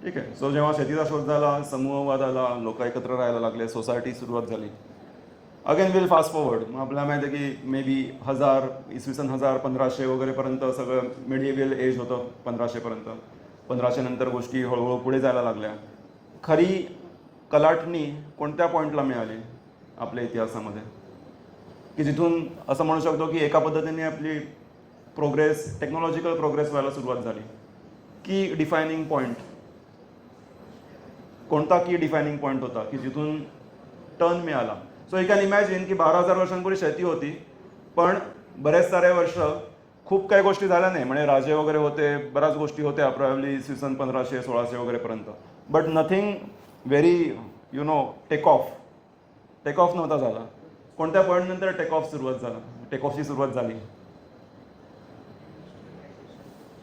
ठीक आहे. सो जेव्हा शेतीचा शोध झाला, समूहवाद आला, लोक एकत्र राहायला लागले, सोसायटी सुरुवात झाली. Again will fast forward. मग आपल्याला माहिती आहे की मे बी 1000 1500 वगैरेपर्यंत सगळं मिडिएव्हल एज होतं. 1500पर्यंत. 1500 नंतर गोष्टी हळूहळू पुढे जायला लागल्या. खरी कलाटणी कोणत्या पॉईंटला मिळाली आपल्या इतिहासामध्ये, की जिथून असं म्हणू शकतो की एका पद्धतीने आपली प्रोग्रेस, टेक्नॉलॉजिकल प्रोग्रेस व्हायला सुरुवात झाली. की डिफायनिंग पॉईंट कोणता की डिफायनिंग पॉईंट होता की जिथून टर्न मिळाला. सो यू कॅन इमॅजिन की 12,000 वर्षांपूर्वी शेती होती, पण बरेच सारे वर्ष खूप काही गोष्टी झाल्या नाही. म्हणजे राजे वगैरे होते, बऱ्याच गोष्टी होत्या प्रॉब्ली इसवी 1500 1600 वगैरेपर्यंत. But nothing very take off नव्हता झाला. कोणत्या पॉईंट नंतर टेक ऑफची सुरुवात झाली.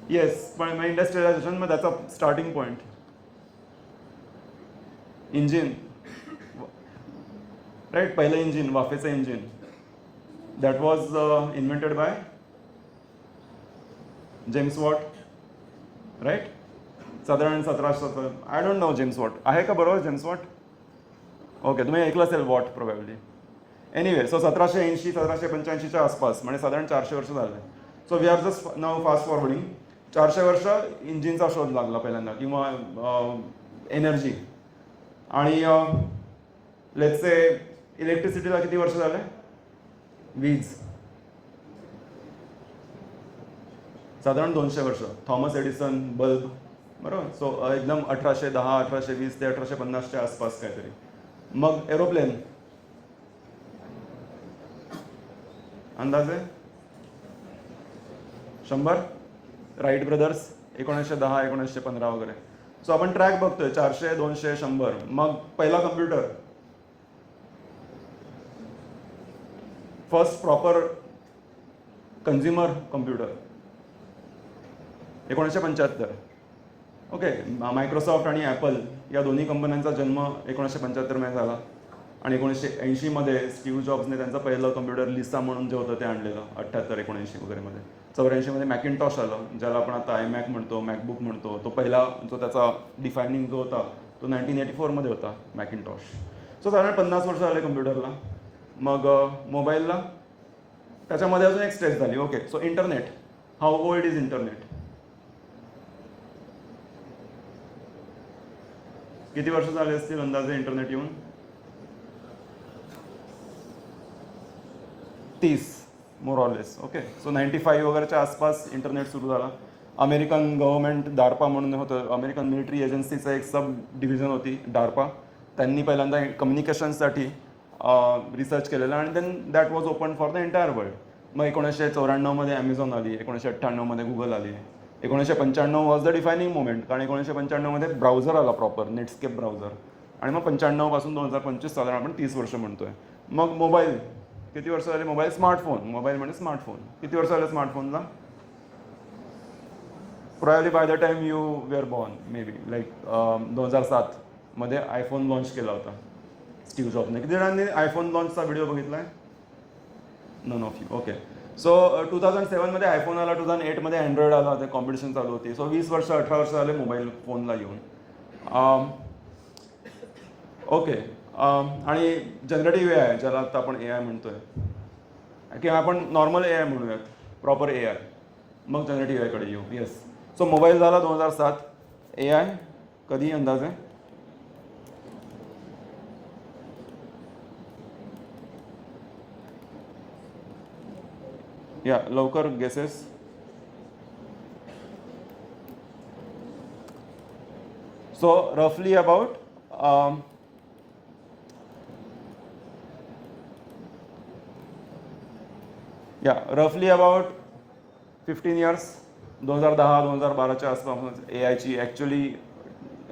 येस, पण इंडस्ट्रियलायझेशन मग त्याचा स्टार्टिंग पॉईंट इंजिन, राईट. पहिलं इंजिन, वाफेचं engine, that was invented by James Watt, right. साधारण 1700. I don't know James Watt आहे का बरोबर जेम्स वॉट. ओके, तुम्ही ऐकलं असेल वॉट प्रोबॅबली. एनिवे, सो 1780 1785च्या आसपास, म्हणजे साधारण 400 वर्ष झाले. So we are just now fast forwarding. 400 वर्ष इंजिनचा शोध लागला पहिल्यांदा, किंवा एनर्जी. आणि लेट्स से इलेक्ट्रिसिटीला किती वर्ष झाले. वीज साधारण 200 वर्ष. थॉमस एडिसन, बल्ब, बरोबर. सो एकदम 1810 1820 ते 1850च्या आसपास काहीतरी. मग एरोप्लेन अंदाजे 100. राईट ब्रदर्स 1910 1915 वगैरे. सो आपण ट्रॅक बघतोय 400 200 100. मग पहिला computer, first proper consumer computer 1975. Okay. Microsoft आणि ॲपल या दोन्ही कंपन्यांचा जन्म 1975 मध्ये झाला. आणि 1980 मध्ये स्टीव्ह जॉब्सने त्यांचं पहिलं कम्प्युटर लिसा म्हणून जे होतं ते आणलेलं 78 79 वगैरे मध्ये. 84 मध्ये मॅकिनटॉश आलं, ज्याला आपण आता आयमॅक म्हणतो, मॅकबुक म्हणतो. तो पहिला जो त्याचा डिफायनिंग जो होता तो 1984 मध्ये होता, मॅकिनटॉश. सो साधारण 50 वर्ष झाले कम्प्युटरला. मग मोबाईलला त्याच्यामध्ये अजून एक स्टेज झाली. Okay. So internet, how old is internet. किती वर्ष झाले असतील अंदाजे इंटरनेट येऊन. 30 मोर ऑर लेस. ओके. सो 95 वगैरेच्या आसपास इंटरनेट सुरू झाला. अमेरिकन गव्हर्नमेंट डार्पा म्हणून होतं, अमेरिकन मिलिटरी एजन्सीचं एक सब डिव्हिजन होती डार्पा. त्यांनी पहिल्यांदा कम्युनिकेशनसाठी रिसर्च केलेलं, आणि then that was open for the entire world. मग 1994 मध्ये ॲमेझॉन आली, 1998 मध्ये गुगल आली. 1995 वॉज द डिफायनिंग मोमेंट, कारण 1995 मध्ये ब्राउझर आला प्रॉपर, नेटस्केप ब्राउझर. आणि मग 95 पासून 2025 साधारण आपण 30 वर्ष म्हणतोय. मग मोबाईल किती वर्ष झाले. मोबाईल, स्मार्टफोन, मोबाईल म्हणजे स्मार्टफोन किती वर्ष झाले स्मार्टफोनला. Probably by the time you were born, maybe like 2007 मध्ये आयफोन लॉन्च केला होता स्टीव्ह जॉबने. किती जणांनी आयफोन लॉन्चचा व्हिडिओ बघितलाय. None of you. Okay. So 2007 मध्ये आयफोन आला, 2008 मध्ये अँड्रॉइड आला, ते कॉम्पिटिशन चालू होती. सो 20 वर्ष 18 वर्ष झाले मोबाईल फोनला येऊन. ओके. आणि जनरेटिव्ह AI, ज्याला आता आपण AI म्हणतोय, किंवा आपण नॉर्मल AI म्हणूयात, प्रॉपर AI. मग जनरेटिव्ह AI कडे येऊ. येस. सो मोबाईल झाला 2007. AI कधी अंदाजे. या लवकर गेसेस. सो रफली अबाउट रफली अबाउट 15 इयर्स. 2010 2012च्या आसपास AIची ॲक्च्युली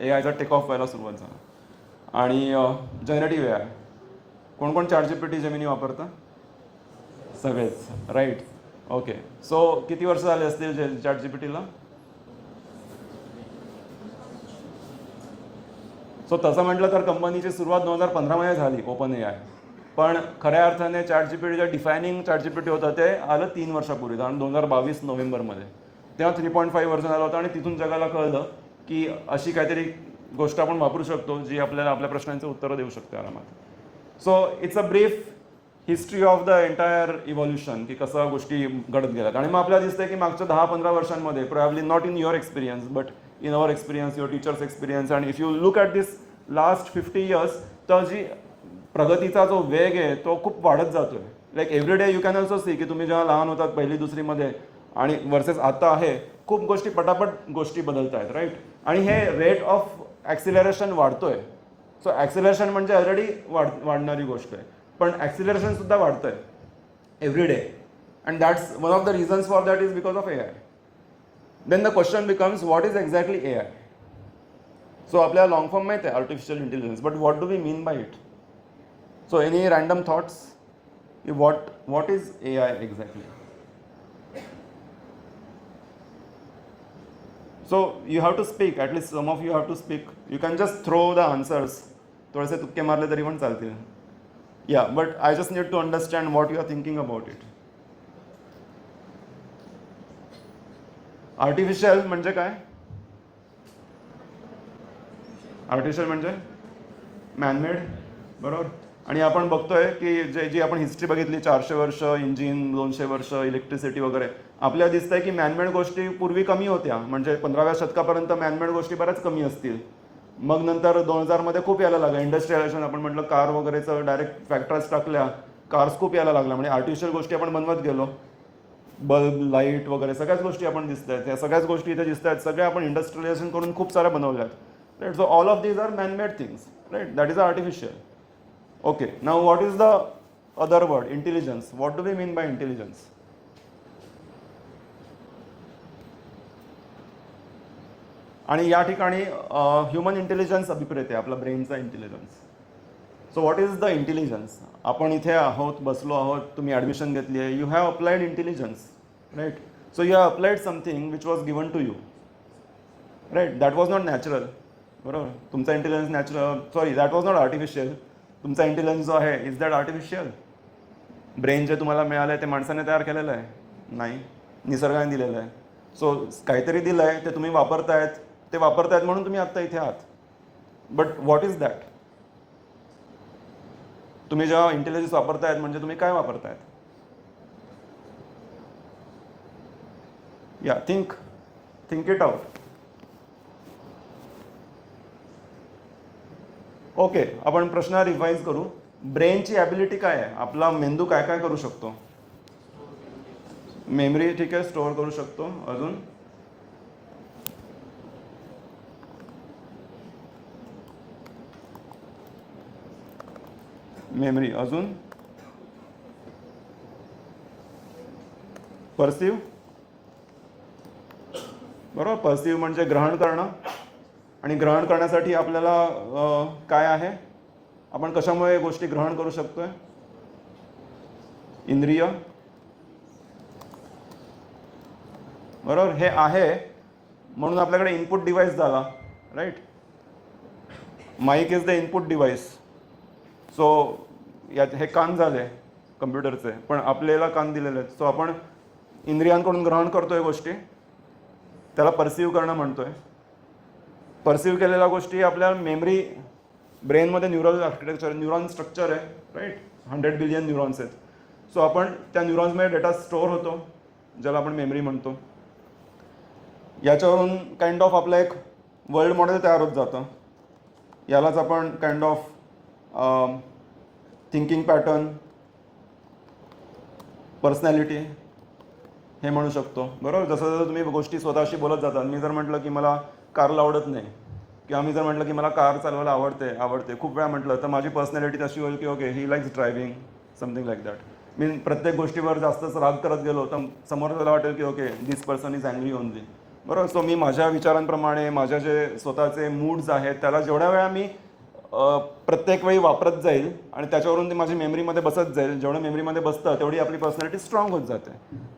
AIचा टेक ऑफ व्हायला सुरुवात झाला. आणि जनरेटिव्ह AI कोण कोण ChatGPT जेमिनी वापरतं. सगळेच, राईट. ओके. सो किती वर्ष झाले असतील ChatGPTला. सो तसं म्हटलं तर कंपनीची सुरुवात 2015 मध्ये झाली, ओपन AI. पण खऱ्या अर्थाने ChatGPT जे डिफायनिंग ChatGPT होतं ते आलं 3 वर्षापूर्वी, कारण 2022 नोव्हेंबरमध्ये. तेव्हा 3.5 वर्जन आलं होतं. आणि तिथून जगाला कळलं की अशी काहीतरी गोष्ट आपण वापरू शकतो जी आपल्याला आपल्या प्रश्नांचं उत्तरं देऊ शकते आरामात. So it's a brief history of the entire evolution, की कसं गोष्टी घडत गेल्यात. आणि मग आपल्याला दिसतंय की मागच्या 10-15 वर्षांमध्ये, probably not in your experience but in our experience, your teachers experience, and if you look at this last 50 years, तर जी प्रगतीचा जो वेग आहे तो खूप वाढत जातोय. Like every day you can also see की तुम्ही जेव्हा लहान होतात 1ली-2रीमध्ये आणि वर्सेस आता आहे, खूप गोष्टी पटापट गोष्टी बदलत आहेत, राईट. आणि हे रेट ऑफ ॲक्सिलरेशन वाढतोय. सो ॲक्सिलरेशन म्हणजे ऑलरेडी वाढणारी गोष्ट आहे, पण ॲक्सिलरेशन सुद्धा वाढतंय every day, and that's one of the reasons for that is because of AI. Then the question becomes what is exactly AI. So आपल्याला लॉंग फॉर्म माहिती आहे artificial intelligence, but what do we mean by it? So any random thoughts? What is AI exactly? So you have to speak, at least some of you have to speak. You can just throw the answers. थोडेसे तुक्के मारले तरी पण चालतील. Yeah, but I just need to understand what you are thinking about it. Artificial म्हणजे काय? Artificial म्हणजे man-made, बरोबर. आणि आपण बघतोय की जी आपण हिस्ट्री बघितली, 400 वर्ष इंजिन, 200 वर्ष इलेक्ट्रिसिटी वगैरे, आपल्याला दिसतंय की मॅनमेड गोष्टी पूर्वी कमी होत्या. म्हणजे 15व्या शतकापर्यंत मॅनमेड गोष्टी बऱ्याच कमी असतील. मग नंतर 2000मध्ये खूप यायला लागलं इंडस्ट्रियलायझेशन. आपण म्हटलं कार वगैरेचं डायरेक्ट फॅक्टरीज टाकल्या, कार्स खूप यायला लागल्या. म्हणजे आर्टिफिशियल गोष्टी आपण बनवत गेलो, बल्ब, लाईट वगैरे सगळ्याच गोष्टी आपण दिसत आहेत. त्या सगळ्याच गोष्टी इथे दिसत आहेत, सगळ्या आपण इंडस्ट्रियलायझेशन करून खूप साऱ्या बनवल्या आहेत, right. So all of these are manmade things, right. That is artificial. Okay, now what is the other word? Intelligence. What do we mean by intelligence? आणि या ठिकाणी ह्युमन इंटेलिजन्स अभिप्रेत आहे, आपला ब्रेनचा intelligence. So what is the intelligence? आपण इथे आहोत, बसलो आहोत, तुम्ही ॲडमिशन घेतली आहे, you have applied intelligence, right. So you have applied something which was given to you, right. That was not natural, बरोबर. तुमचा intelligence that was not artificial. तुमचा इंटेलिजन्स जो आहे, इज दॅट आर्टिफिशियल? ब्रेन जे तुम्हाला मिळालं आहे ते माणसाने तयार केलेलं आहे? नाही, निसर्गाने दिलेलं आहे. सो काहीतरी दिलं आहे, ते तुम्ही वापरतायत म्हणून तुम्ही आत्ता इथे आहात. But what is that? तुम्ही जेव्हा इंटेलिजन्स वापरतायत म्हणजे तुम्ही काय वापरतायत? या थिंक इट आउट. ओके, आपण प्रश्न रिवाइज करू. ब्रेनची ॲबिलिटी काय आहे? आपला मेंदू काय काय करू शकतो? मेमरी, ठीक आहे, स्टोअर करू शकतो. अजून? मेमरी. अजून? परसिव्ह, बरोबर. परसिव्ह म्हणजे ग्रहण करणं. आणि ग्रहण करण्यासाठी आपल्याला काय आहे? आपण कशामुळे गोष्टी ग्रहण करू शकतोय? इंद्रिय, बरोबर. हे आहे म्हणून आपल्याकडे इनपुट डिव्हाइस झाला, right. Mic is the input device. So यात हे कान झाले कम्प्युटरचे, पण आपल्याला कान दिलेले आहेत. सो आपण इंद्रियांकडून ग्रहण करतोय गोष्टी, त्याला परसिव्ह करणं म्हणतोय. परसिव्ह केलेल्या गोष्टी आपल्या मेमरी, ब्रेनमध्ये न्यूरल आर्किटेक्चर, न्यूरॉन स्ट्रक्चर आहे, राईट. 100 बिलियन न्यूरॉन्स आहेत. सो आपण त्या न्यूरॉन्समध्ये डेटा स्टोअर होतो, ज्याला आपण मेमरी म्हणतो. याच्यावरून काइंड ऑफ आपलं एक वर्ल्ड मॉडेल तयार होत जातं. यालाच आपण kind of thinking pattern, personality हे म्हणू शकतो, बरोबर. जसं जसं तुम्ही गोष्टी स्वतःशी बोलत जातात. मी जर म्हटलं की मला कारला आवडत नाही, किंवा मी जर म्हटलं की मला कार चालवायला आवडते खूप वेळा म्हटलं, तर माझी पर्सनॅलिटी तशी होईल की okay, he likes driving, something like that. मी प्रत्येक गोष्टीवर जास्तच राग करत गेलो तर समोर त्याला वाटेल की okay, this person is angry only, बरोबर. सो मी माझ्या विचारांप्रमाणे, माझ्या जे स्वतःचे मूड्स आहेत, त्याला जेवढ्या वेळा मी प्रत्येक वेळी वापरत जाईल आणि त्याच्यावरून ती माझी मेमरीमध्ये बसत जाईल, जेवढं मेमरीमध्ये बसतं तेवढी आपली पर्सनॅलिटी स्ट्रॉंग होत जाते,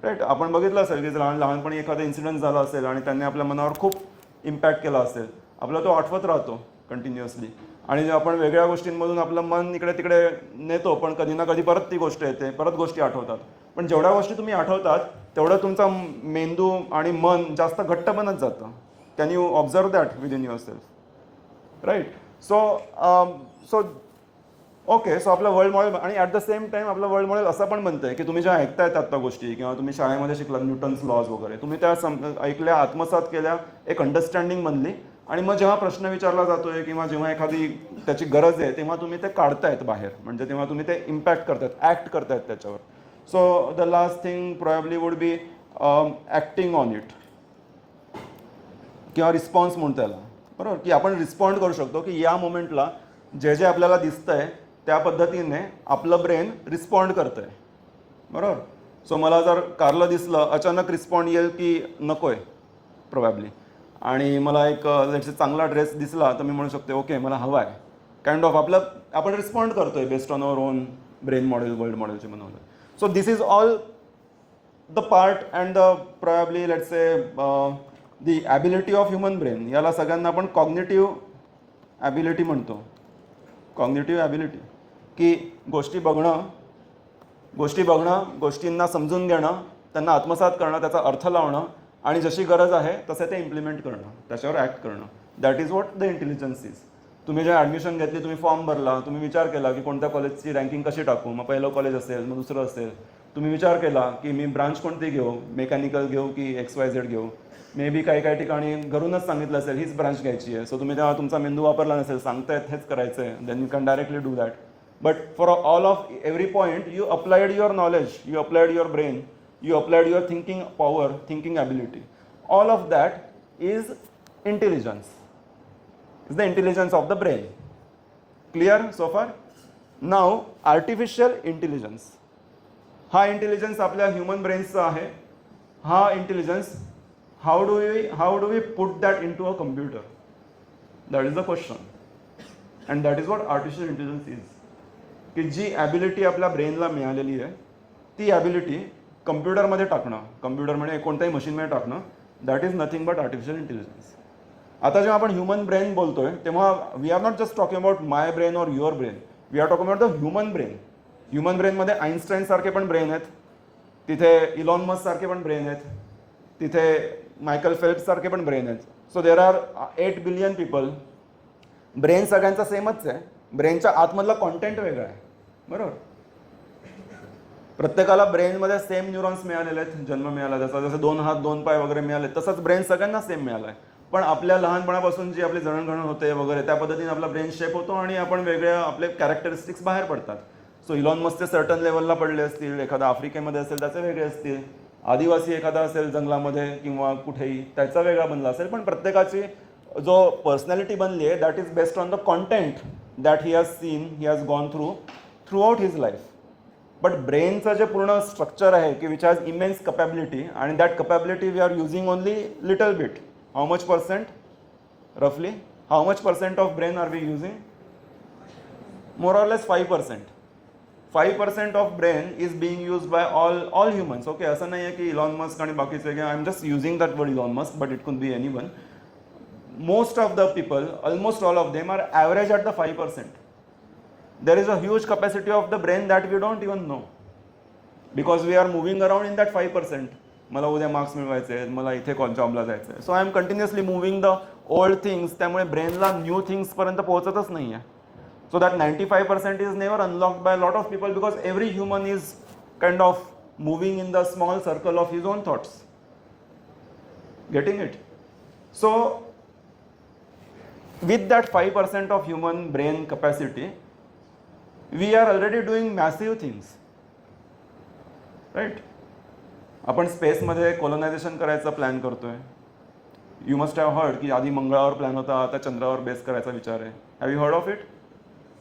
राईट. आपण बघितलं असेल की लहानपणी एखादा इन्सिडेंट झाला असेल आणि त्यांनी आपल्या मनावर खूप इम्पॅक्ट केला असेल, आपला तो आठवत राहतो कंटिन्युअसली. आणि आपण वेगळ्या गोष्टींमधून आपलं मन इकडे तिकडे नेतो, पण कधी ना कधी परत ती गोष्ट येते, परत गोष्टी आठवतात. पण जेवढ्या गोष्टी तुम्ही आठवतात तेवढं तुमचा मेंदू आणि मन जास्त घट्ट बनत जातं, Can you observe that within yourself? Right? So okay, so आपलं वर्ल्ड मॉडेल, आणि ॲट द सेम टाइम आपलं वर्ल्ड मॉडेल असं पण म्हणतंय की तुम्ही ज्या ऐकतायत आत्ता गोष्टी किंवा तुम्ही शाळेमध्ये शिकला न्यूटन्स लॉज वगैरे, तुम्ही त्या ऐकल्या, आत्मसात केल्या, एक अंडरस्टँडिंग बनली, आणि मग जेव्हा प्रश्न विचारला जातोय किंवा जेव्हा एखादी त्याची गरज आहे तेव्हा तुम्ही ते काढतायत बाहेर, म्हणजे तेव्हा तुम्ही ते इम्पॅक्ट करतायत, ॲक्ट करतायत त्याच्यावर. So the last thing probably would be acting on it किंवा रिस्पॉन्स म्हणून त्याला, बरोबर, की आपण रिस्पॉन्ड करू शकतो की या मोमेंटला जे जे आपल्याला दिसतंय त्या पद्धतीने आपलं ब्रेन रिस्पॉन्ड करतंय, बरोबर. सो मला जर कारलं दिसलं, अचानक रिस्पॉन्ड येईल की नको आहे प्रोबॅबली, आणि मला एक चांगला ड्रेस दिसला तर मी म्हणू शकते ओके मला हवा आहे, काइंड ऑफ आपण रिस्पॉन्ड करतोय based on our own brain model, world मॉडेलचे बनवलं. So this is all the part and the probably let's say the ability of human brain. याला सगळ्यांना आपण कॉग्निटिव्ह ॲबिलिटी म्हणतो. कॉग्निटिव्ह ॲबिलिटी, की गोष्टी बघणं, गोष्टींना समजून घेणं, त्यांना आत्मसात करणं, त्याचा अर्थ लावणं, आणि जशी गरज आहे तसे ते इम्प्लिमेंट करणं, त्याच्यावर ॲक्ट करणं. That is what the intelligence is. तुम्ही जेव्हा ॲडमिशन घेतली, तुम्ही फॉर्म भरला, तुम्ही विचार केला की कोणत्या कॉलेजची रँकिंग कशी टाकू, मग पहिलं कॉलेज असेल, मग दुसरं असेल, तुम्ही विचार केला की मी ब्रांच कोणती घेऊ, मेकॅनिकल घेऊ की XYZ घेऊ. मे बी काही ठिकाणी घरूनच सांगितलं असेल हीच ब्रांच घ्यायची आहे, सो तुम्ही तेव्हा तुमचा मेंदू वापरला नसेल, सांगतायत हेच करायचं आहे, then you can directly do that. But for all of every point you applied your knowledge, you applied your brain, you applied your thinking power, thinking ability. All of that is intelligence. Is the intelligence of the brain. Clear so far? Now artificial intelligence. हा intelligence आपल्या human ब्रेनचा आहे. हा intelligence how do we put that into a computer? That is the question. And that is what artificial intelligence is. की जी ability आपल्या ब्रेनला मिळालेली आहे ती ability कम्प्युटरमध्ये टाकणं, कम्प्युटरमध्ये कोणत्याही मशीनमध्ये टाकणं, that is nothing but artificial intelligence. आता जेव्हा आपण ह्युमन ब्रेन बोलतोय तेव्हा we are not just talking about my brain or your brain, we are talking about the human brain. Human ब्रेनमध्ये आईन्स्टाईन सारखे पण ब्रेन आहेत, तिथे इलॉन मस्क सारखे पण ब्रेन आहेत, तिथे मायकल फेल्प्स सारखे पण ब्रेन आहेत. So there are 8 billion people. Brain सगळ्यांचा सेमच आहे, ब्रेनच्या आतमधला कॉन्टेंट वेगळा आहे, बरोबर. प्रत्येकाला ब्रेनमध्ये सेम न्यूरॉन्स मिळालेले आहेत, जन्म मिळाला जसं 2 हात 2 पाय वगैरे मिळाले, तसंच ब्रेन सगळ्यांना सेम मिळाला आहे. पण आपल्या लहानपणापासून जी आपली जळणघळण होते वगैरे त्या पद्धतीने आपला ब्रेन शेप होतो आणि आपण वेगळ्या आपले कॅरेक्टरिस्टिक्स बाहेर पडतात. सो इलॉन मस्कचे सर्टन लेवलला पडले असतील, एखादा आफ्रिकेमध्ये असेल त्याचे वेगळे असतील, आदिवासी एखादा असेल जंगलामध्ये किंवा कुठेही त्याचा वेगळा बनला असेल, पण प्रत्येकाची जो पर्सनॅलिटी बनली आहे that is based on the content that he has seen, he has gone throughout his life. But ब्रेनचं जे पूर्ण स्ट्रक्चर आहे की विच हॅज इमेन्स कपॅबिलिटी, आणि that capability we are using only little bit. How much percent रफली, how much percent of brain are we using? More or less 5%. 5% of brain is being use by all humans. Okay, असं नाही आहे की Elon Musk आणि बाकीचे, I am just using that word Elon Musk, but it could be anyone. Most of the people, almost all of them are average at the 5%. There is a huge capacity of the brain that we don't even know because we are moving around in that 5%. मला उद्या marks मिळवायचे आहेत, मला इथे जॉबला जायचं आहे, so I am continuously moving the old things. त्यामुळे ब्रेनला न्यू थिंग्सपर्यंत पोहोचतच नाही आहे. So that 95% is never unlocked by lot of people because every human is kind of moving in the small circle of his own thoughts. Getting it? So with that 5% of human brain capacity we are already doing massive things, right? आपण स्पेसमध्ये कोलोनायझेशन करायचा plan करतोय. You must have heard की आधी मंगळावर plan होता, आता चंद्रावर बेस करायचा विचार आहे. Have you heard of it?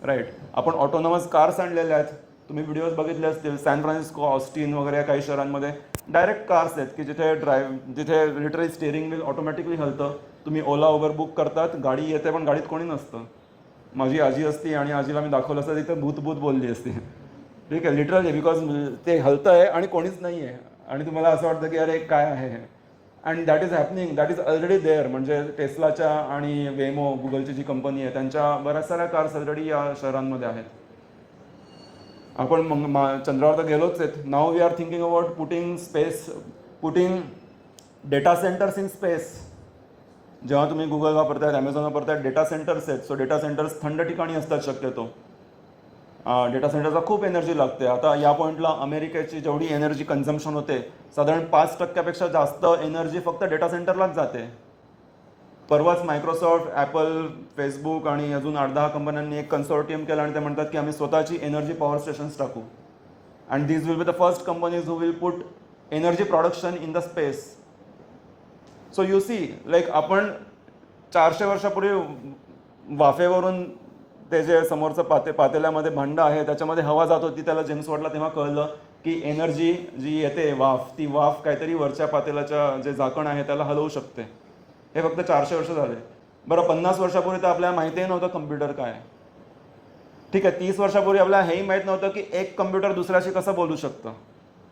Right. आपण ऑटोनॉमस कार्स आणलेल्या आहेत, तुम्ही व्हिडिओज बघितले असतील. सॅन फ्रान्सिस्को, ऑस्टिन वगैरे काही शहरांमध्ये डायरेक्ट कार्स आहेत की जिथे लिटरली स्टेअरिंग व्हील ऑटोमॅटिकली हलतं. तुम्ही ओला उबर बुक करतात, गाडी येते पण गाडीत कोणी नसतं. माझी आजी असती आणि आजीला मी दाखवलं असतं तिथं भूत बोलली असती. ठीक आहे, लिटरली बिकॉज ते हलतं आहे आणि कोणीच नाही आहे आणि तुम्हाला असं वाटतं की अरे काय आहे हे. And that is happening, that is already there. म्हणजे टेस्लाच्या आणि वेमो, गुगलची जी कंपनी आहे त्यांच्या बऱ्याच साऱ्या कार्स ऑलरेडी या शहरांमध्ये आहेत. आपण चंद्रावर तर गेलोच आहेत. Now we are thinking about putting data centres in space. जेव्हा तुम्ही गुगल वापरतायत, ॲमेझॉन वापरतायत, डेटा सेंटर्स आहेत. सो डेटा सेंटर्स थंड ठिकाणी असतात शक्यतो. डेटा सेंटरला खूप एनर्जी लागते. आता या पॉईंटला अमेरिकेची जेवढी एनर्जी कन्झम्पशन होते, साधारण 5% जास्त एनर्जी फक्त डेटा सेंटरलाच जाते. परवाच मायक्रोसॉफ्ट, ॲपल, फेसबुक आणि अजून 8-10 कंपन्यांनी एक कन्सोर्टियम केलं आणि ते म्हणतात की आम्ही स्वतःची एनर्जी पॉवर स्टेशन्स टाकू. And these will be the first companies who will put energy production in the space. So you see, like आपण 400 वर्षापूर्वी वाफेवरून ते जे समोरचं पातेल्यामध्ये भांडं आहे त्याच्यामध्ये हवा जात होती, त्याला जेम्स वॉटला तेव्हा कळलं की एनर्जी जी येते वाफ, ती वाफ काहीतरी वरच्या पातेल्याच्या जे झाकण आहे त्याला हलवू शकते. हे फक्त 400 वर्ष झाले. बरं 50 वर्षापूर्वी तर आपल्याला माहितीही नव्हतं कम्प्युटर काय. ठीक आहे, 30 वर्षापूर्वी आपल्याला हेही माहीत नव्हतं की एक कम्प्युटर दुसऱ्याशी कसं बोलू शकतं.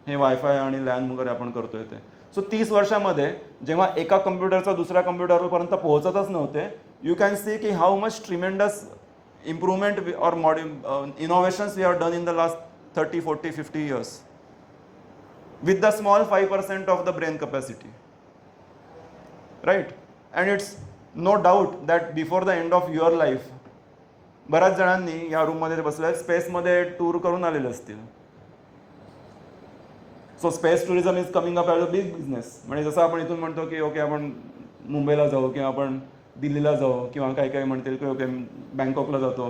हे वायफाय आणि लॅन वगैरे आपण करतोय ते. सो 30 वर्षामध्ये जेव्हा एका कम्प्युटरचा दुसऱ्या कम्प्युटरपर्यंत पोहोचतच नव्हते, यू कॅन सी की how much tremendous improvement or innovations we have done in the last 30, 40, 50 years with the small 5% of the brain capacity, right? And it's no doubt that before the end of your life बऱ्याच जणांनी या रूममध्ये बसल्या स्पेसमध्ये tour करून आलेले असतील. So space tourism is coming up as a big business. म्हणजे जसं आपण इथून म्हणतो की ओके आपण मुंबईला जाऊ किंवा आपण दिल्लीला जाऊ किंवा काही काही म्हणतील की ओके बँकॉकला जातो,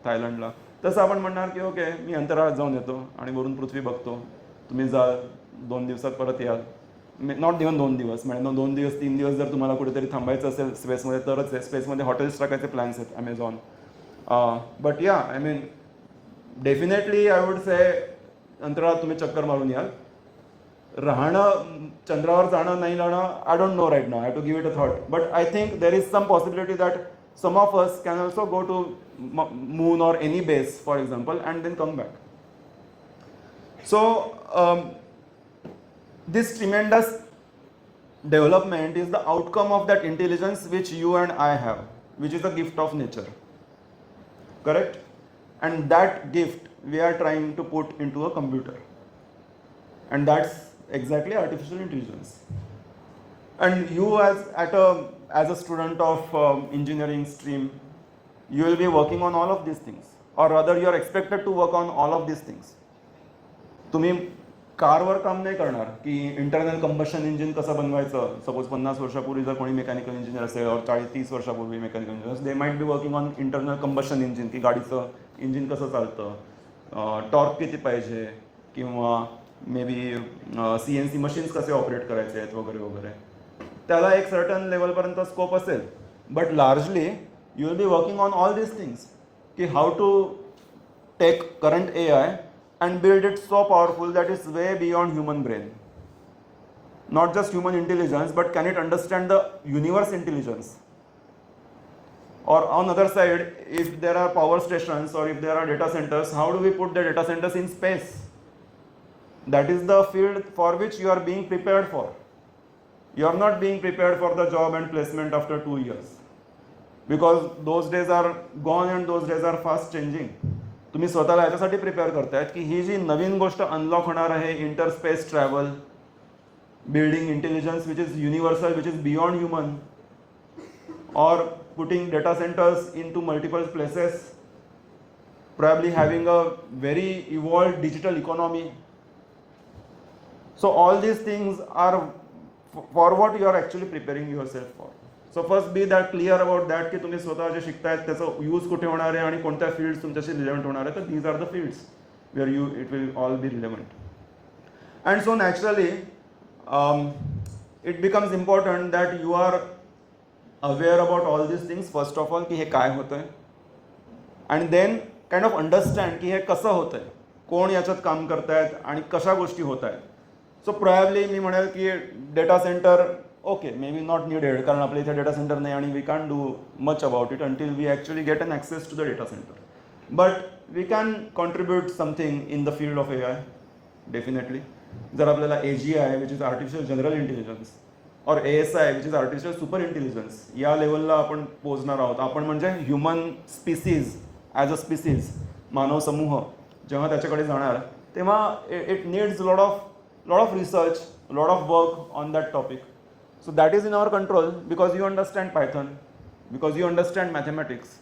थायलंडला, तसं आपण म्हणणार की ओके मी अंतराळात जाऊन येतो आणि वरून पृथ्वी बघतो. तुम्ही जा 2 दिवसात परत याल. नॉट इव्हन 2 दिवस, म्हणजे 2 दिवस 3 दिवस जर तुम्हाला कुठेतरी थांबायचं असेल स्पेसमध्ये तरच आहे. स्पेसमध्ये हॉटेल्स टाकायचे प्लॅन्स आहेत ॲमेझॉन. बट या I mean definitely I would say अंतराळात तुम्ही चक्कर मारून याल. राहणं, चंद्रावर जाणं नाही जाणं, आय डोंट नो राईट नाव, I have to give it a thought. But I think there is some possibility that some of us can also go to moon or any base for example and then come back. So this tremendous development is the outcome of that intelligence which you and I have, which is a gift of nature. Correct? And that gift we are trying to put into a computer. And that's exactly artificial intelligence. And you as a student of engineering stream, you will be working on all of these things. Or rather you are expected to work on all of these things. तुम्ही कारवर काम नाही करणार की internal combustion engine कसं बनवायचं. Suppose 50 वर्षापूर्वी जर कोणी मेकॅनिकल इंजिनियर असेल और 40-30 वर्षापूर्वी mechanical engineer, they might be working on internal combustion engine, की गाडीचं इंजिन कसं चालतं, टॉर्क किती पाहिजे, किंवा मे बी CNC मशीन्स कसे ऑपरेट करायचे आहेत वगैरे वगैरे. त्याला एक सर्टन लेवलपर्यंत स्कोप असेल. But largely you will be working on all these things, की how to take current AI and build it so powerful that it's way beyond human brain. Not just human intelligence, but can it understand the universe intelligence? Or on the other side, if there are power stations or if there are data centers, how do we put the data centers in space? That is the field for which you are being prepared for. You are not being prepared for the job and placement after 2 years. Because those days are gone and those days are fast changing. तुम्ही स्वतःला याच्यासाठी prepare करतायत की ही जी नवीन गोष्ट unlock होणार आहे, interspace travel, building intelligence which is universal, which is beyond human, और putting data centres into multiple places, probably having a very evolved digital economy. So all these things are for what you are actually preparing yourself for. So first be that clear about that की तुम्ही स्वतः जे शिकतायत त्याचं use कुठे होणार आहे आणि कोणत्या फील्ड्स तुमच्याशी रिलेव्हंट होणार आहे. तर these are the fields where it will all be relevant. And so naturally it becomes important that you are aware about all these things first of all, की हे काय होतं आहे, and then kind of understand की हे कसं होतं आहे, कोण याच्यात काम करतायत आणि कशा गोष्टी होत आहेत. सो प्रोबॅबली मी म्हणेल की data center okay maybe not needed, कारण आपल्या इथे डेटा सेंटर नाही आणि we can do much about it until we actually get an access to the data center. But we can contribute something in the field of AI definitely. जर आपल्याला AGI which is artificial general intelligence और ASI which is artificial super intelligence या लेवलला आपण पोहोचणार आहोत. आपण म्हणजे human species as a species, मानव समूह जेव्हा त्याच्याकडे जाणार तेव्हा it needs lot of research, lot of work on that topic. So that is in our control because you understand Python, because you understand mathematics,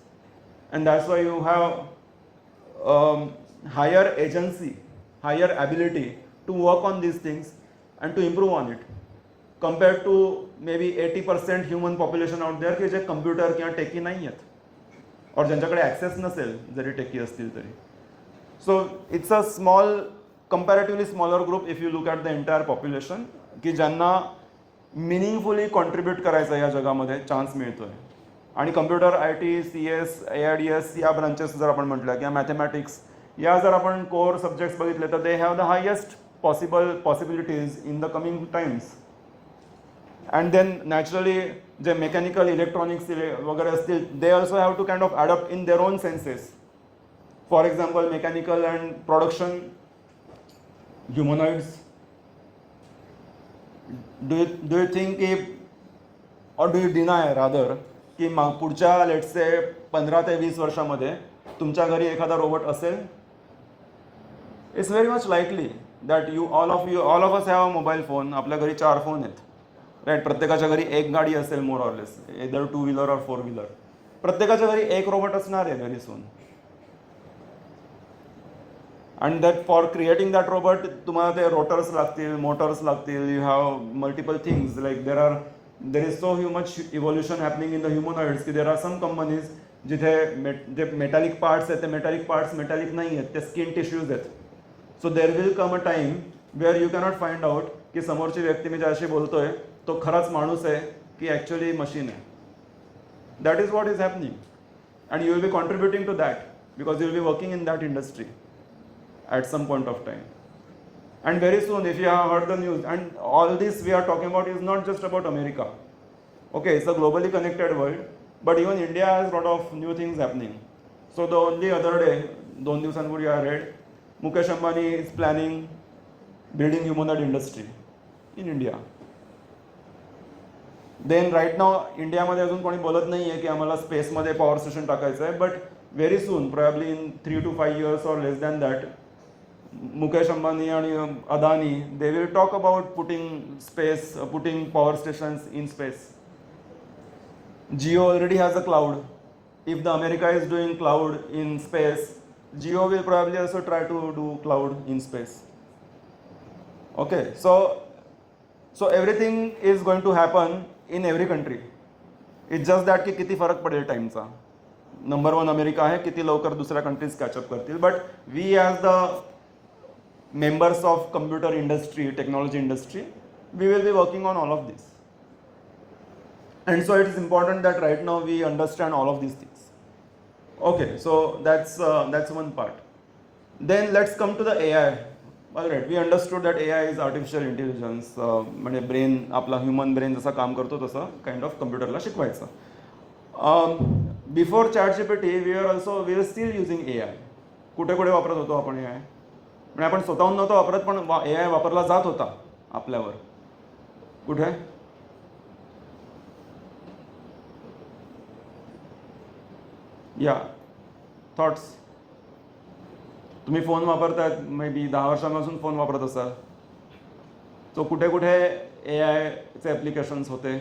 and that's why you have higher agency, higher ability to work on these things and to improve on it compared to maybe 80% human population out there की जे computer किंवा टेकी नाही आहेत और ज्यांच्याकडे access नसेल जरी टेकी असतील तरी. So it's a small comparatively smaller group if you look at the entire population की ज्यांना मिनिंगफुली कॉन्ट्रीब्यूट करायचं या जगामध्ये चान्स मिळतोय. आणि कम्प्युटर IT CS AIDS या ब्रांचेस जर आपण म्हटलं किंवा मॅथमॅटिक्स या जर आपण कोर सब्जेक्ट्स बघितले तर they have the highest possibilities in the coming times. And then naturally जे मेकॅनिकल इलेक्ट्रॉनिक्स वगैरे असतील they also have to kind of adopt in their own senses. For example mechanical and production humanoids. Do you think की और do you deny rather की पुढच्या let's say 15 ते 20 वर्षामध्ये तुमच्या घरी एखादा रोबोट असेल? It's very much likely that all of us have a mobile phone. आपल्या घरी 4 फोन आहेत राईट. प्रत्येकाच्या घरी एक गाडी असेल more or less, either 2 wheeler और 4 व्हीलर. प्रत्येकाच्या घरी एक रोबोट असणार आहे very soon. And that for creating that robot तुम्हाला ते रोटर्स लागतील, मोटर्स लागतील. You have multiple things like there is so much evolution happening in the humanoids की देर आर सम कंपनीज जिथे जे मेटॅलिक पार्ट्स आहेत ते मेटॅलिक पार्ट्स मेटॅलिक नाही आहेत, ते स्किन टिश्यूज आहेत. So there will come a time where you cannot find out की समोरची व्यक्ती मी ज्याशी बोलतोय तो खराच माणूस आहे की ॲक्च्युअली मशीन आहे. That is what is happening and you will be contributing to that because you will be working in that industry at some point of time. And very soon, if you have heard the news, and all this we are talking about is not just about America. Okay, it's a globally connected world, but even India has a lot of new things happening. So the only other day, 2 दिवसांपूर्वी I read, Mukesh Ambani is planning building humanoid industry in India. Then right now, इंडियामध्ये अजून कोणी बोलत नाही आहे की आम्हाला स्पेसमध्ये पॉवर स्टेशन टाकायचं आहे, but very soon, probably in 3 to 5 years or less than that, Mukesh Ambani and Adani, they will talk about putting power stations in space. Jio already has a cloud. If the America is doing cloud in space, Jio will probably also try to do cloud in space. Okay, so everything is going to happen in every country. It's just that की किती फरक पडेल टाइमचा. Number 1 America आहे, किती लवकर दुसऱ्या countries catch up करतील. But we as the members of computer industry, technology industry, we will be working on all of this. And so it is important that right now we understand all of these things. Okay, so that's one part. Then let's come to the AI. All right, we understood that AI is artificial intelligence. म्हणजे brain, आपला human brain जसा काम करतो तसं kind of कम्प्युटरला शिकवायचं. Before ChatGPT we are still using AI. कुठे कुठे वापरत होतो आपण AI? म्हणजे आपण स्वतःहून नव्हतं वापरत, पण AI वापरला जात होता आपल्यावर. कुठे? या थॉट्स. तुम्ही फोन वापरतायत, मे बी 10 वर्षांपासून फोन वापरत असाल. सो कुठे कुठे AIचे ॲप्लिकेशन्स होते?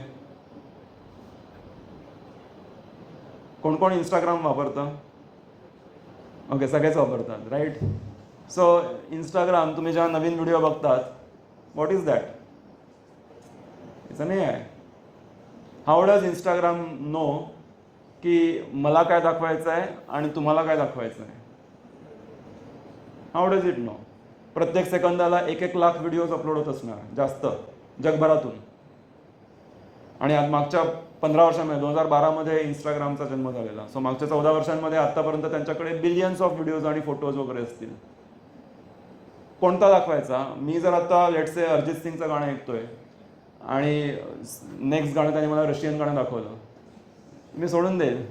कोण कोण इंस्टाग्राम वापरतं? ओके, सगळेच वापरतात राईट. सो इंस्टाग्राम, तुम्ही जेव्हा नवीन व्हिडिओ बघतात, what is that? It's an AI. How does Instagram know की मला काय दाखवायचं आहे आणि तुम्हाला काय दाखवायचं आहे? How does it know? प्रत्येक सेकंदाला 1-1 लाख व्हिडिओज अपलोड होत असणार जास्त जगभरातून. आणि आज मागच्या 15 वर्षांमध्ये 2012मध्ये इंस्टाग्रामचा जन्म झालेला. सो मागच्या 14 वर्षांमध्ये आतापर्यंत त्यांच्याकडे बिलियन्स ऑफ व्हिडिओज आणि फोटोज वगैरे असतील. कोणता दाखवायचा? मी जर आता लेट्स से अरिजित सिंगचं गाणं ऐकतोय आणि नेक्स्ट गाणं त्याने मला रशियन गाणं दाखवलं, मी सोडून देईल.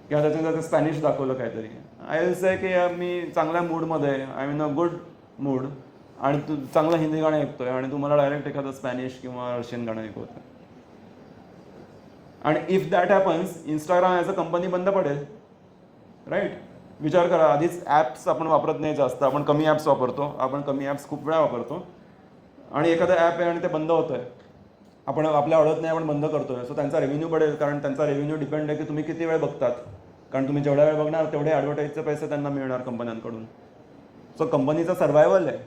किंवा त्याच्यानंतर स्पॅनिश दाखवलं काहीतरी, आय विल से की मी चांगल्या मूडमध्ये आहे, I mean a good mood, आणि तू चांगलं हिंदी गाणं ऐकतोय आणि तू मला डायरेक्ट एखादं स्पॅनिश किंवा रशियन गाणं ऐकवतोय. आणि if that happens, Instagram as a company बंद पडेल राईट. विचार करा, आधीच ॲप्स आपण वापरत नाही जास्त, आपण कमी ॲप्स वापरतो, आपण कमी ॲप्स खूप वेळा वापरतो, आणि एखादं ॲप आहे आणि ते बंद होतं आहे, आपण आपल्या आवडत नाही आपण बंद करतोय, सो त्यांचा रेव्हेन्यू बढेल, कारण त्यांचा रेव्हेन्यू डिपेंड आहे की तुम्ही किती वेळ बघतात, कारण तुम्ही जेवढा वेळ बघणार तेवढे ॲडव्हर्टाईजचे पैसे त्यांना मिळणार कंपन्यांकडून. सो कंपनीचा सर्वायवल आहे.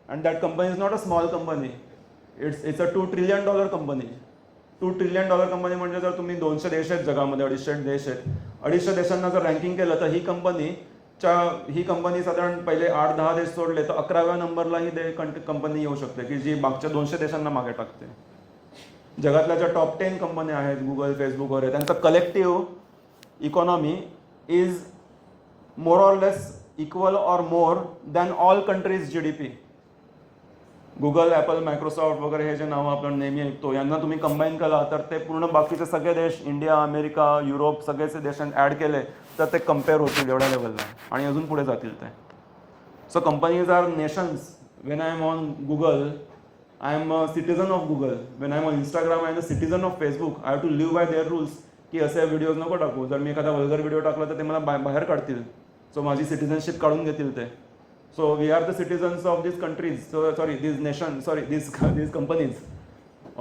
And that company is not a small company, it's a $2 trillion company. $2 trillion company म्हणजे जर तुम्ही 200 देश आहेत जगामध्ये, 250 देश आहेत, 250 देशांना जर रँकिंग केलं तर ही कंपनी साधारण पहिले 8-10 देश सोडले तर 11व्या नंबरला ही कंपनी येऊ शकते की जी मागच्या 200 देशांना मागे टाकते. जगातल्या ज्या टॉप 10 कंपन्या आहेत, गुगल, फेसबुक वगैरे, त्यांचं collective economy is more or less equal or more than all countries GDP. Google, Apple, Microsoft वगैरे हे जे नावं आपण नेहमी ऐकतो, यांना तुम्ही कंबाईन केला तर ते पूर्ण बाकीचे सगळे देश, इंडिया, अमेरिका, युरोप, सगळेचे देशांनी ॲड केले तर ते कम्पेअर होतील एवढ्या लेवलला आणि अजून पुढे जातील ते. So companies are nations. When I am on Google, I am a citizen of Google. When I am on Instagram, I am a citizen of Facebook. I have to live by their rules की असे videos नको टाकू. जर मी एखादा vulgar video टाकला तर ते मला बाहेर काढतील. सो माझी सिटिझनशिप काढून घेतील ते. So we are the citizens of these countries, these nations, these companies.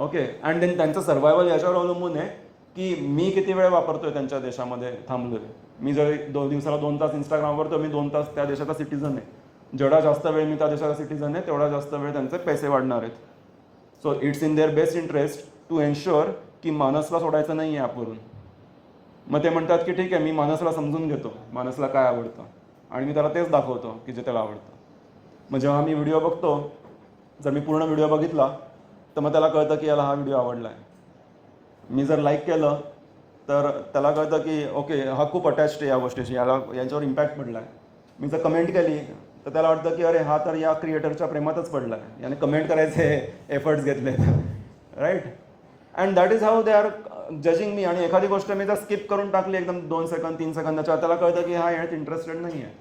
Okay, and then त्यांचं सर्वायवल याच्यावर अवलंबून आहे की मी किती वेळ वापरतोय त्यांच्या देशामध्ये थांबलोय. मी जर 2 दिवसाला 2 तास इंस्टाग्राम वापरतो, मी 2 तास त्या देशाचा सिटिझन आहे. जेवढा जास्त वेळ मी त्या देशाचा सिटिझन आहे तेवढा जास्त वेळ त्यांचे पैसे वाढणार आहेत. So it's in their best interest to ensure की मानसला सोडायचं नाही आहे ॲपवरून. मग ते म्हणतात की ठीक आहे, मी मानसला समजून घेतो, मानसला काय आवडतं आणि मी त्याला तेच दाखवतो की जे त्याला आवडतं. मग जेव्हा मी व्हिडिओ बघतो, जर मी पूर्ण व्हिडिओ बघितला तर मग त्याला कळतं की याला हा व्हिडिओ आवडला आहे. मी जर लाईक केलं तर त्याला कळतं की ओके, हा खूप अटॅच्ड आहे या गोष्टीशी, यांच्यावर इम्पॅक्ट पडला आहे. मी जर कमेंट केली तर त्याला वाटतं की अरे हा तर या क्रिएटरच्या प्रेमातच पडला आहे, याने कमेंट करायचे एफर्ट्स घेतले, right. And that is how they are judging me. आणि एखादी गोष्ट मी जर स्किप करून टाकली एकदम 2 सेकंद 3 सेकंदाच्या, त्याला कळतं की हा यात इंटरेस्टेड नाही आहे.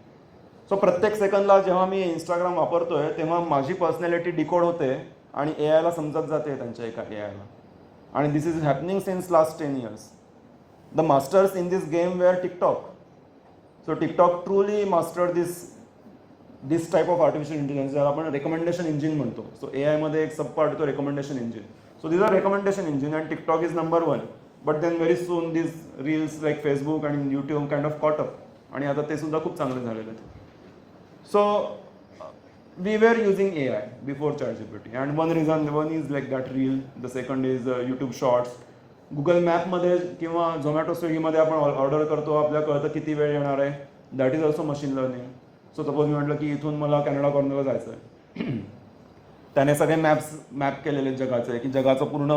सो प्रत्येक सेकंदला जेव्हा मी इंस्टाग्राम वापरतोय तेव्हा माझी पर्सनॅलिटी डिकोड होते आणि एआयला समजत जाते त्यांच्या एका एआयला. आणि this is happening since last 10 years. The masters in this game were TikTok. So TikTok truly master this type of artificial intelligence, ज्याला आपण रेकमेंडेशन इंजिन म्हणतो. सो एआयमध्ये एक सब पार्ट येतो recommendation engine. So this are recommendation engine and TikTok is number 1. But then very soon this reels like Facebook आणि YouTube kind of caught up, आणि आता ते सुद्धा खूप चांगले झालेले आहेत. So we were using AI before ChatGPT, and one is like that reel, the second is YouTube Shorts. Google Map मध्ये किंवा Zomato स्विगीमध्ये आपण ऑर्डर करतो, आपल्याला कळतं किती वेळ येणार आहे. That is also machine learning. So suppose मी म्हटलं की इथून मला कॅनडा कॉर्नरला जायचं आहे, त्याने सगळे मॅप केलेले जगाचे, की जगाचं पूर्ण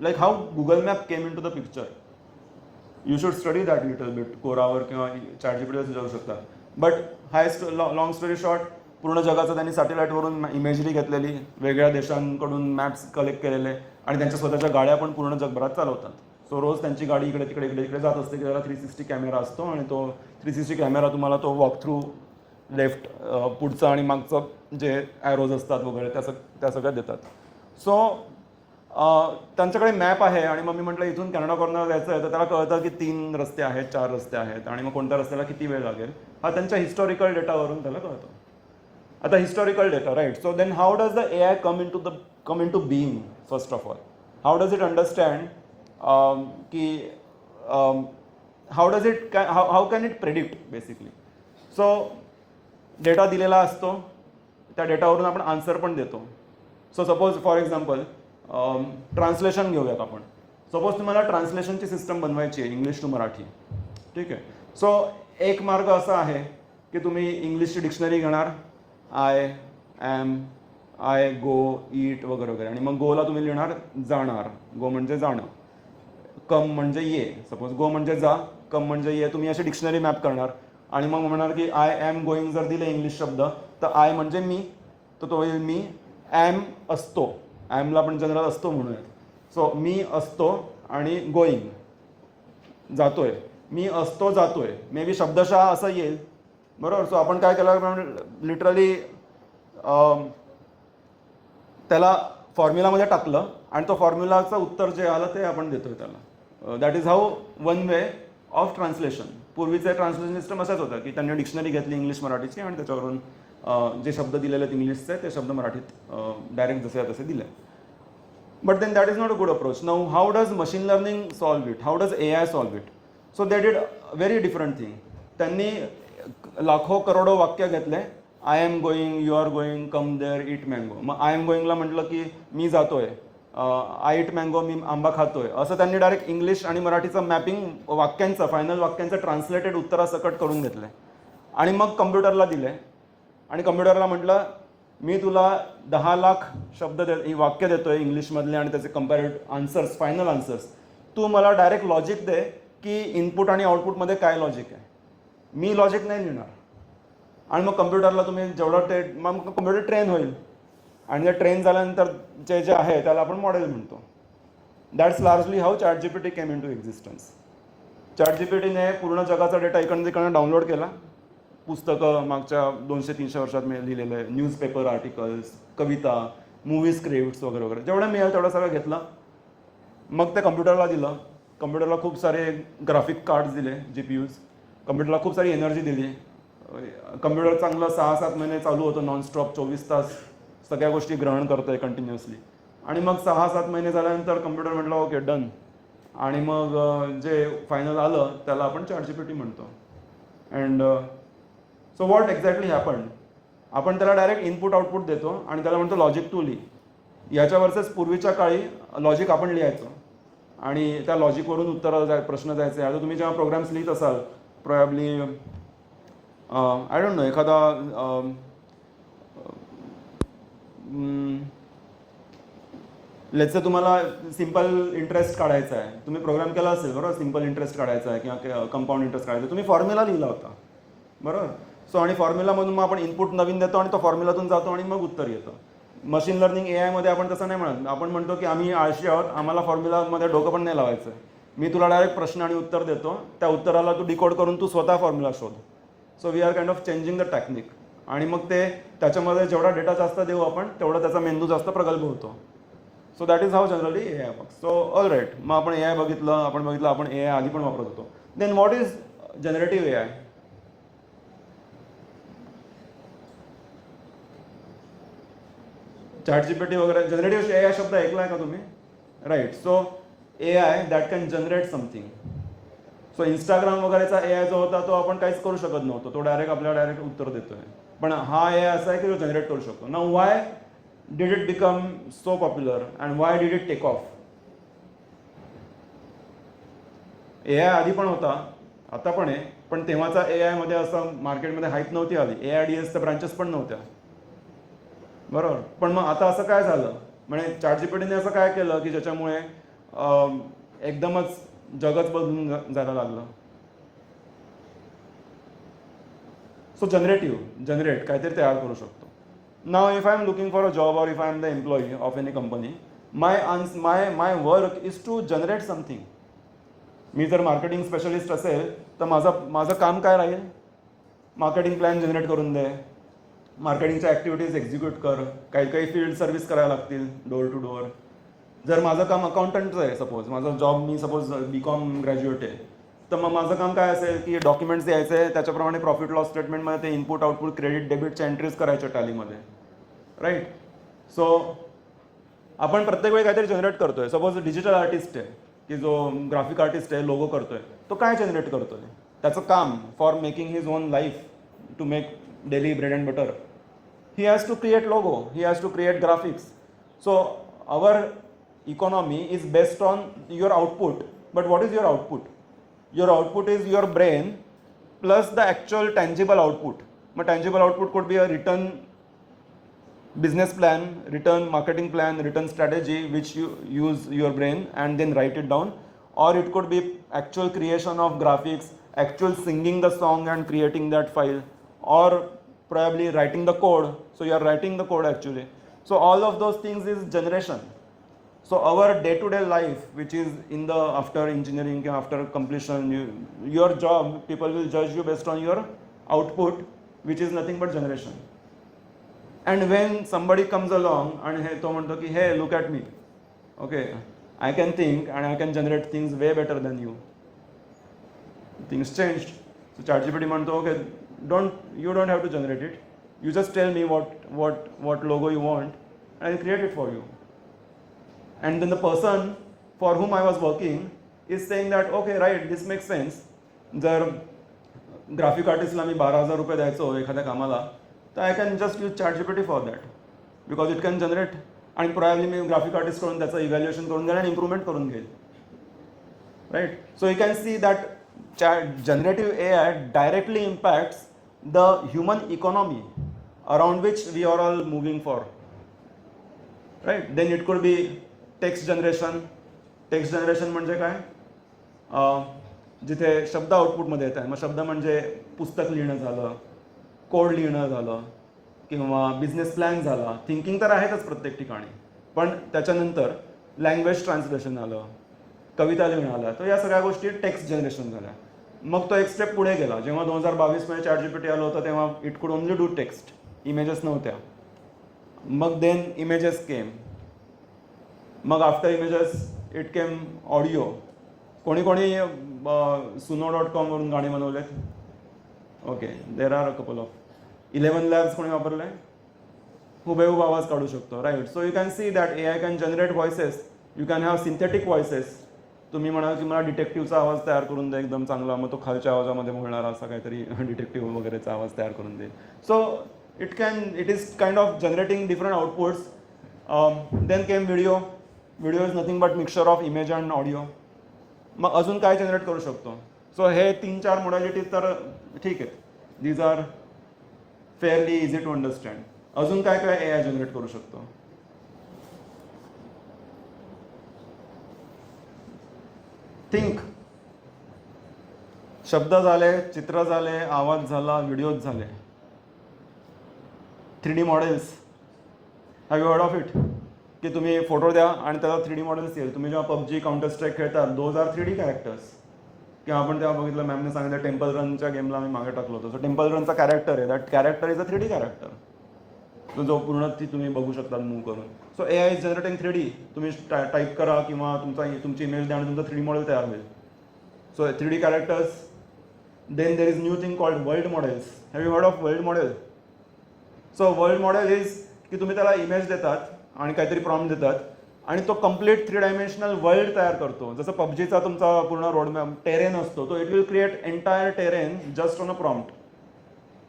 like how Google map came into the picture. You should study that little bit. कोरावर किंवा ChatGPTवर जाऊ शकता. बट लॉंग स्टोरी शॉर्ट, पूर्ण जगाचं त्यांनी सॅटेलाईटवरून इमेजरी घेतलेली, वेगळ्या देशांकडून मॅप्स कलेक्ट केलेले, आणि त्यांच्या स्वतःच्या गाड्या पण पूर्ण जगभरात चालवतात. सो रोज त्यांची गाडी इकडे तिकडे जात असते की त्याला 360 कॅमेरा असतो, आणि तो 360 कॅमेरा तुम्हाला तो वॉक थ्रू लेफ्ट, पुढचं आणि मागचं जे ॲरोज असतात वगैरे त्या सगळ्या देतात. सो त्यांच्याकडे मॅप आहे. आणि मग मी म्हटलं इथून कॅनडा कॉर्नर जायचं आहे, तर त्याला कळतं की 3 रस्ते आहेत, 4 रस्ते आहेत, आणि मग कोणत्या रस्त्याला किती वेळ लागेल, हा त्यांच्या हिस्टॉरिकल डेटावरून त्याला कळतो. आता historical data, right. So then how does the AI come into being. First of all, how does it understand की how can it predict basically. So data दिलेला असतो, त्या डेटावरून आपण आन्सर पण देतो. So suppose for example translation घेऊयात आपण. सपोज तुम्हाला ट्रान्सलेशनची सिस्टम बनवायची आहे इंग्लिश टू मराठी, ठीक आहे. सो एक मार्ग असा आहे की तुम्ही इंग्लिशची डिक्शनरी घेणार, आय, ॲम, आय, गो, ईट वगैरे वगैरे, आणि मग गोला तुम्ही लिहिणार जाणार. गो म्हणजे जाणं, कम म्हणजे ये. सपोज गो म्हणजे जा, कम म्हणजे ये. तुम्ही अशी डिक्शनरी मॅप करणार आणि मग म्हणणार की आय ॲम गोईंग जर दिले इंग्लिश शब्द, तर आय म्हणजे मी, तर तो येईल मी. ॲम असतो, ॲमला पण जनरल असतो म्हणूयात. सो मी असतो आणि गोईंग जातोय, मी असतो जातोय. मे बी शब्दशः असं येईल, बरोबर. सो आपण काय केलं, लिटरली त्याला फॉर्म्युलामध्ये टाकलं आणि तो फॉर्म्युलाचं उत्तर जे आलं ते आपण देतोय त्याला. That is how one way of translation. पूर्वीचे ट्रान्सलेशन सिस्टम असंच होतं की त्यांनी डिक्शनरी घेतली इंग्लिश मराठीची आणि त्याच्यावरून जे शब्द दिलेले आहेत इंग्लिशचे ते शब्द मराठीत डायरेक्ट जसे तसे दिले. But then that is not a good approach. Now, how does machine learning solve it? How does AI solve it? So they did a very different thing. त्यांनी लाखो करोडो वाक्य घेतले. I am going, you are going, come there, it mango. मग I am गोईंगला म्हटलं की मी जातोय, आय इट मँगो, मी आंबा खातोय, असं त्यांनी डायरेक्ट इंग्लिश आणि मराठीचं मॅपिंग वाक्यांचं, फायनल वाक्यांचं ट्रान्सलेटेड उत्तरासकट करून घेतलं आणि मग कम्प्युटरला दिले आणि कम्प्युटरला म्हटलं मी तुला 10 लाख शब्द वाक्य देतोय इंग्लिशमधले आणि त्याचे कम्पॅरेटिव्ह आन्सर्स, फायनल आन्सर्स. तू मला डायरेक्ट लॉजिक दे की इनपुट आणि आउटपुटमध्ये काय लॉजिक आहे. मी लॉजिक नाही लिहिणार आणि मग कम्प्युटरला तुम्ही जेवढं मग कम्प्युटर ट्रेन होईल आणि ते ट्रेन झाल्यानंतर जे आहे त्याला आपण मॉडेल म्हणतो. That's largely how ChatGPT came into existence. ChatGPTने पूर्ण जगाचा डेटा इकडनं तिकडनं डाउनलोड केला. पुस्तकं मागच्या 200-300 वर्षात मी लिहिलेलं आहे, न्यूजपेपर आर्टिकल्स, कविता, मूवी स्क्रिप्ट्स वगैरे वगैरे, जेवढं मिळेल तेवढं सगळं घेतलं. मग ते कम्प्युटरला दिलं. कम्प्युटरला खूप सारे ग्राफिक कार्ड्स दिले, GPUs. कम्प्युटरला खूप सारी एनर्जी दिली. कम्प्युटर चांगलं 6-7 महिने चालू होतं, नॉनस्टॉप 24 तास सगळ्या गोष्टी ग्रहण करतोय कंटिन्युअसली. आणि मग 6-7 महिने झाल्यानंतर कम्प्युटर म्हटलं ओके डन. आणि मग जे फायनल आलं त्याला आपण ChatGPT म्हणतो. And so what exactly happened, आपण त्याला डायरेक्ट इनपुट आउटपुट देतो आणि त्याला म्हणतो लॉजिक टू लिही. याच्यावरच पूर्वीच्या काळी लॉजिक आपण लिहायचो आणि त्या लॉजिकवरून उत्तर प्रश्न जायचे. आता तुम्ही जेव्हा प्रोग्राम्स लिहित असाल प्रॉब्ली आय डोंट नो, एखादा लेट्स से तुम्हाला सिम्पल इंटरेस्ट काढायचा आहे, तुम्ही प्रोग्राम केला असेल बरोबर, सिम्पल इंटरेस्ट काढायचा आहे किंवा कंपाऊंड इंटरेस्ट काढायचा, तुम्ही फॉर्म्युला लिहिला होता बरोबर. सो आणि फॉर्म्युलामधून मग आपण इनपुट नवीन देतो आणि तो फॉर्म्युलातून जातो आणि मग उत्तर येतं. मशीन लर्निंग AI मध्ये आपण तसं नाही म्हणत. आपण म्हणतो की आम्ही आळशी आहोत, आम्हाला फॉर्म्युलामध्ये डोकं पण नाही लावायचं. मी तुला डायरेक्ट प्रश्न आणि उत्तर देतो, त्या उत्तराला तू डिकोड करून तू स्वतः फॉर्म्युला शोध. So we are kind of changing the technique. आणि मग ते त्याच्यामध्ये जेवढा डेटा जास्त देऊ आपण तेवढा त्याचा मेंदू जास्त प्रगल्भ होतो. So that is how generally AI works. So all right, मग आपण AI बघितलं, आपण AI आधी पण वापरत होतो. Then what is generative AI? ChatGPT वगैरे जनरेटिव्ह AI शब्द ऐकलाय का तुम्ही? Right. So AI that can generate something. So Instagram वगैरेचा AI जो होता तो आपण काहीच करू शकत नव्हतो, तो आपल्याला डायरेक्ट उत्तर देतोय. पण हा AI असा आहे की तो जनरेट करू शकतो. Now why did it become so popular and why did it take off? AI आधी पण होता, आता पण आहे, पण तेव्हाचा AI मध्ये असं मार्केटमध्ये हाईप नव्हती आली. AIDSच्या ब्रांचेस पण नव्हत्या बरोबर. पण मग आता असं काय झालं, म्हणजे ChatGPTने असं काय केलं की ज्याच्यामुळे एकदमच जगच बदलून जायला लागलं. सो जनरेट काहीतरी तयार करू शकतो. Now if I am looking for a job और if I am the employee of any company, my work is to generate something. मी जर मार्केटिंग स्पेशलिस्ट असेल तर माझं काम काय राहील? मार्केटिंग प्लॅन जनरेट करून दे, मार्केटिंगच्या ॲक्टिव्हिटीज एक्झिक्यूट कर, काही फील्ड सर्व्हिस करायला लागतील डोअर टू डोअर. जर माझं काम अकाउंटंटचं आहे, सपोज माझं जॉब, मी सपोज BCom ग्रॅज्युएट आहे, तर मग माझं काम काय असेल की डॉक्युमेंट्स द्यायचे, त्याच्याप्रमाणे प्रॉफिट लॉस स्टेटमेंटमध्ये ते इनपुट आउटपुट क्रेडिट डेबिटच्या एंट्रीज करायच्या टॅलीमध्ये. राईट. सो आपण प्रत्येक वेळी काहीतरी जनरेट करतोय. सपोज डिजिटल आर्टिस्ट आहे की जो ग्राफिक आर्टिस्ट आहे, लोगो करतोय, तो काय जनरेट करतोय? त्याचं काम for making his own life, to make daily bread and butter, he has to create logo, he has to create graphics. So our economy is based on your output. But what is your output? Your output is your brain plus the actual tangible output. But tangible output could be a written business plan, written marketing plan, written strategy which you use your brain and then write it down, or it could be actual creation of graphics, actual singing the song and creating that file, or probably writing the code. So you are writing the code actually. So all of those things is generation. So our day-to-day life, which is in the after engineering, after completion, your job, people will judge you based on your output, which is nothing but generation. And when somebody comes along and to म्हणतो की hey, look at me, okay, I can think and I can generate things way better than you. Things changed. So ChatGPT म्हणतो okay, you don't have to generate it. You just tell me what logo you want and I'll create it for you. and then the person for whom I was working is saying that okay right this makes sense. जर graphic आर्टिस्टला मी 12,000 रुपये द्यायचो एखाद्या कामाला तर I can just use ChatGPT for that because it can generate आणि probably मी ग्राफिक आर्टिस्ट करून त्याचं इव्हॅल्युएशन करून घेईल आणि इम्प्रूव्हमेंट करून घेईल. Right. So you can see that generative AI directly impacts the human economy around which we are all moving for. Right. Then it could be text generation. Text generation म्हणजे काय? जिथे शब्द आउटपुटमध्ये येत आहे. मग शब्द म्हणजे पुस्तक लिहिणं झालं, कोड लिहिणं झालं किंवा बिझनेस प्लॅन झाला. थिंकिंग तर आहेतच प्रत्येक ठिकाणी, पण त्याच्यानंतर लँग्वेज ट्रान्सलेशन आलं, कविता लिहिणं आलं. तर या सगळ्या गोष्टी टेक्स्ट जनरेशन झाल्या. मग तो एक स्टेप पुढे गेला. जेव्हा 2022 ChatGPT आलं होतं तेव्हा इट कुड ओनली डू टेक्स्ट, इमेजेस नव्हत्या. मग देन इमेजेस केम. मग after images it came audio. कोणी suno.com वरून गाणी बनवलेत. Okay, there are a couple of 11 Labs कोणी वापरलंय. हुबेहूब आवाज काढू शकतो. Right. So you can see that AI can generate voices. You can have synthetic voices. तुम्ही म्हणाल की मला डिटेक्टिव्हचा आवाज तयार करून दे एकदम चांगला, मग तो खालच्या आवाजामध्ये बोलणारा असा काहीतरी डिटेक्टिव्ह वगैरेचा आवाज तयार करून दे. So it is kind of generating different outputs. Then came video. Video is nothing but mixture of image and audio. मग अजून काय जनरेट करू शकतो? सो हे 3-4 मोडॅलिटी तर ठीक आहेत. These are fairly easy to understand. अजून काय काय AI जनरेट करू शकतो? थिंक. शब्द झाले, चित्र झाले, आवाज झाला, व्हिडिओज झाले. 3D models. Have you heard of it? की तुम्ही फोटो द्या आणि त्याला 3D मॉडेल्स येईल. तुम्ही जेव्हा PUBG, काउंटर स्ट्राईक खेळतात, दोज आर 3D कॅरेक्टर्स. किंवा आपण तेव्हा बघितलं, मॅमने सांगितलं टेम्पल रनच्या गेमला मी मागे टाकलो होतो. सो टेम्पल रनचा कॅरेक्टर आहे, that character is a 3D character. तो जो पूर्ण ती तुम्ही बघू शकता मूव्ह करून. So AI is generating 3D. तुम्ही टाईप करा किंवा तुमची इमेज द्या आणि तुमचा 3D मॉडेल तयार होईल. So 3D characters. Then there is new thing called world models. Have you heard of world model? So world model is की तुम्ही त्याला इमेज देतात आणि काहीतरी प्रॉम्प्ट देतात आणि तो कम्प्लीट 3 डायमेन्शनल वर्ल्ड तयार करतो. जसं PUBGचा तुमचा पूर्ण रोडमॅप टेरेन असतो, तो it will create entire terrain just on a prompt.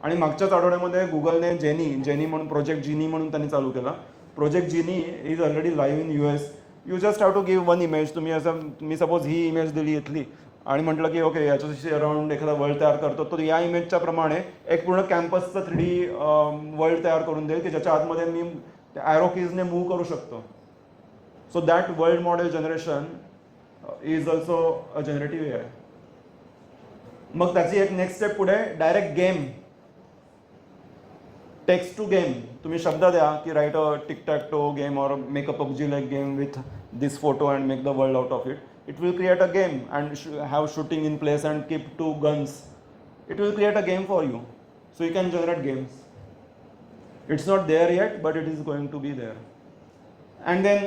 आणि मागच्याच आठवड्यामध्ये गुगलने जेनी म्हणून प्रोजेक्ट जिनी म्हणून त्यांनी चालू केला. Project Genie is already live in US. You just have to give one image. तुम्ही सपोज ही इमेज दिली इथली आणि म्हटलं की ओके याच्याशी अराउंड एखादा वर्ल्ड तयार करतो, तर या इमेजच्या प्रमाणे एक पूर्ण कॅम्पसचं 3D वर्ल्ड तयार करून देईल की ज्याच्या आतमध्ये मी ॲरो कीजने मूव्ह करू शकतो. So that world model generation is also a generative AI. मग त्याची एक नेक्स्ट स्टेप पुढे direct game. Text to game. तुम्ही शब्द द्या की write a tic tac toe game or make a PUBG like game with this photo and make the world out of it. It will create a game and have shooting in place and keep 2 guns. It will create a game for you. So you can generate games. It's not there yet, but it is going to be there. And then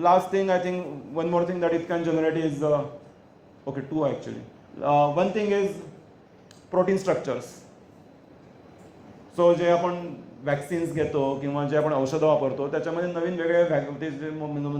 last thing, I think one more thing that it can generate is, okay, 2 actually. One thing is protein structures. So जे आपण vaccines घेतो किंवा जे आपण औषधं वापरतो त्याच्यामध्ये नवीन वेगळे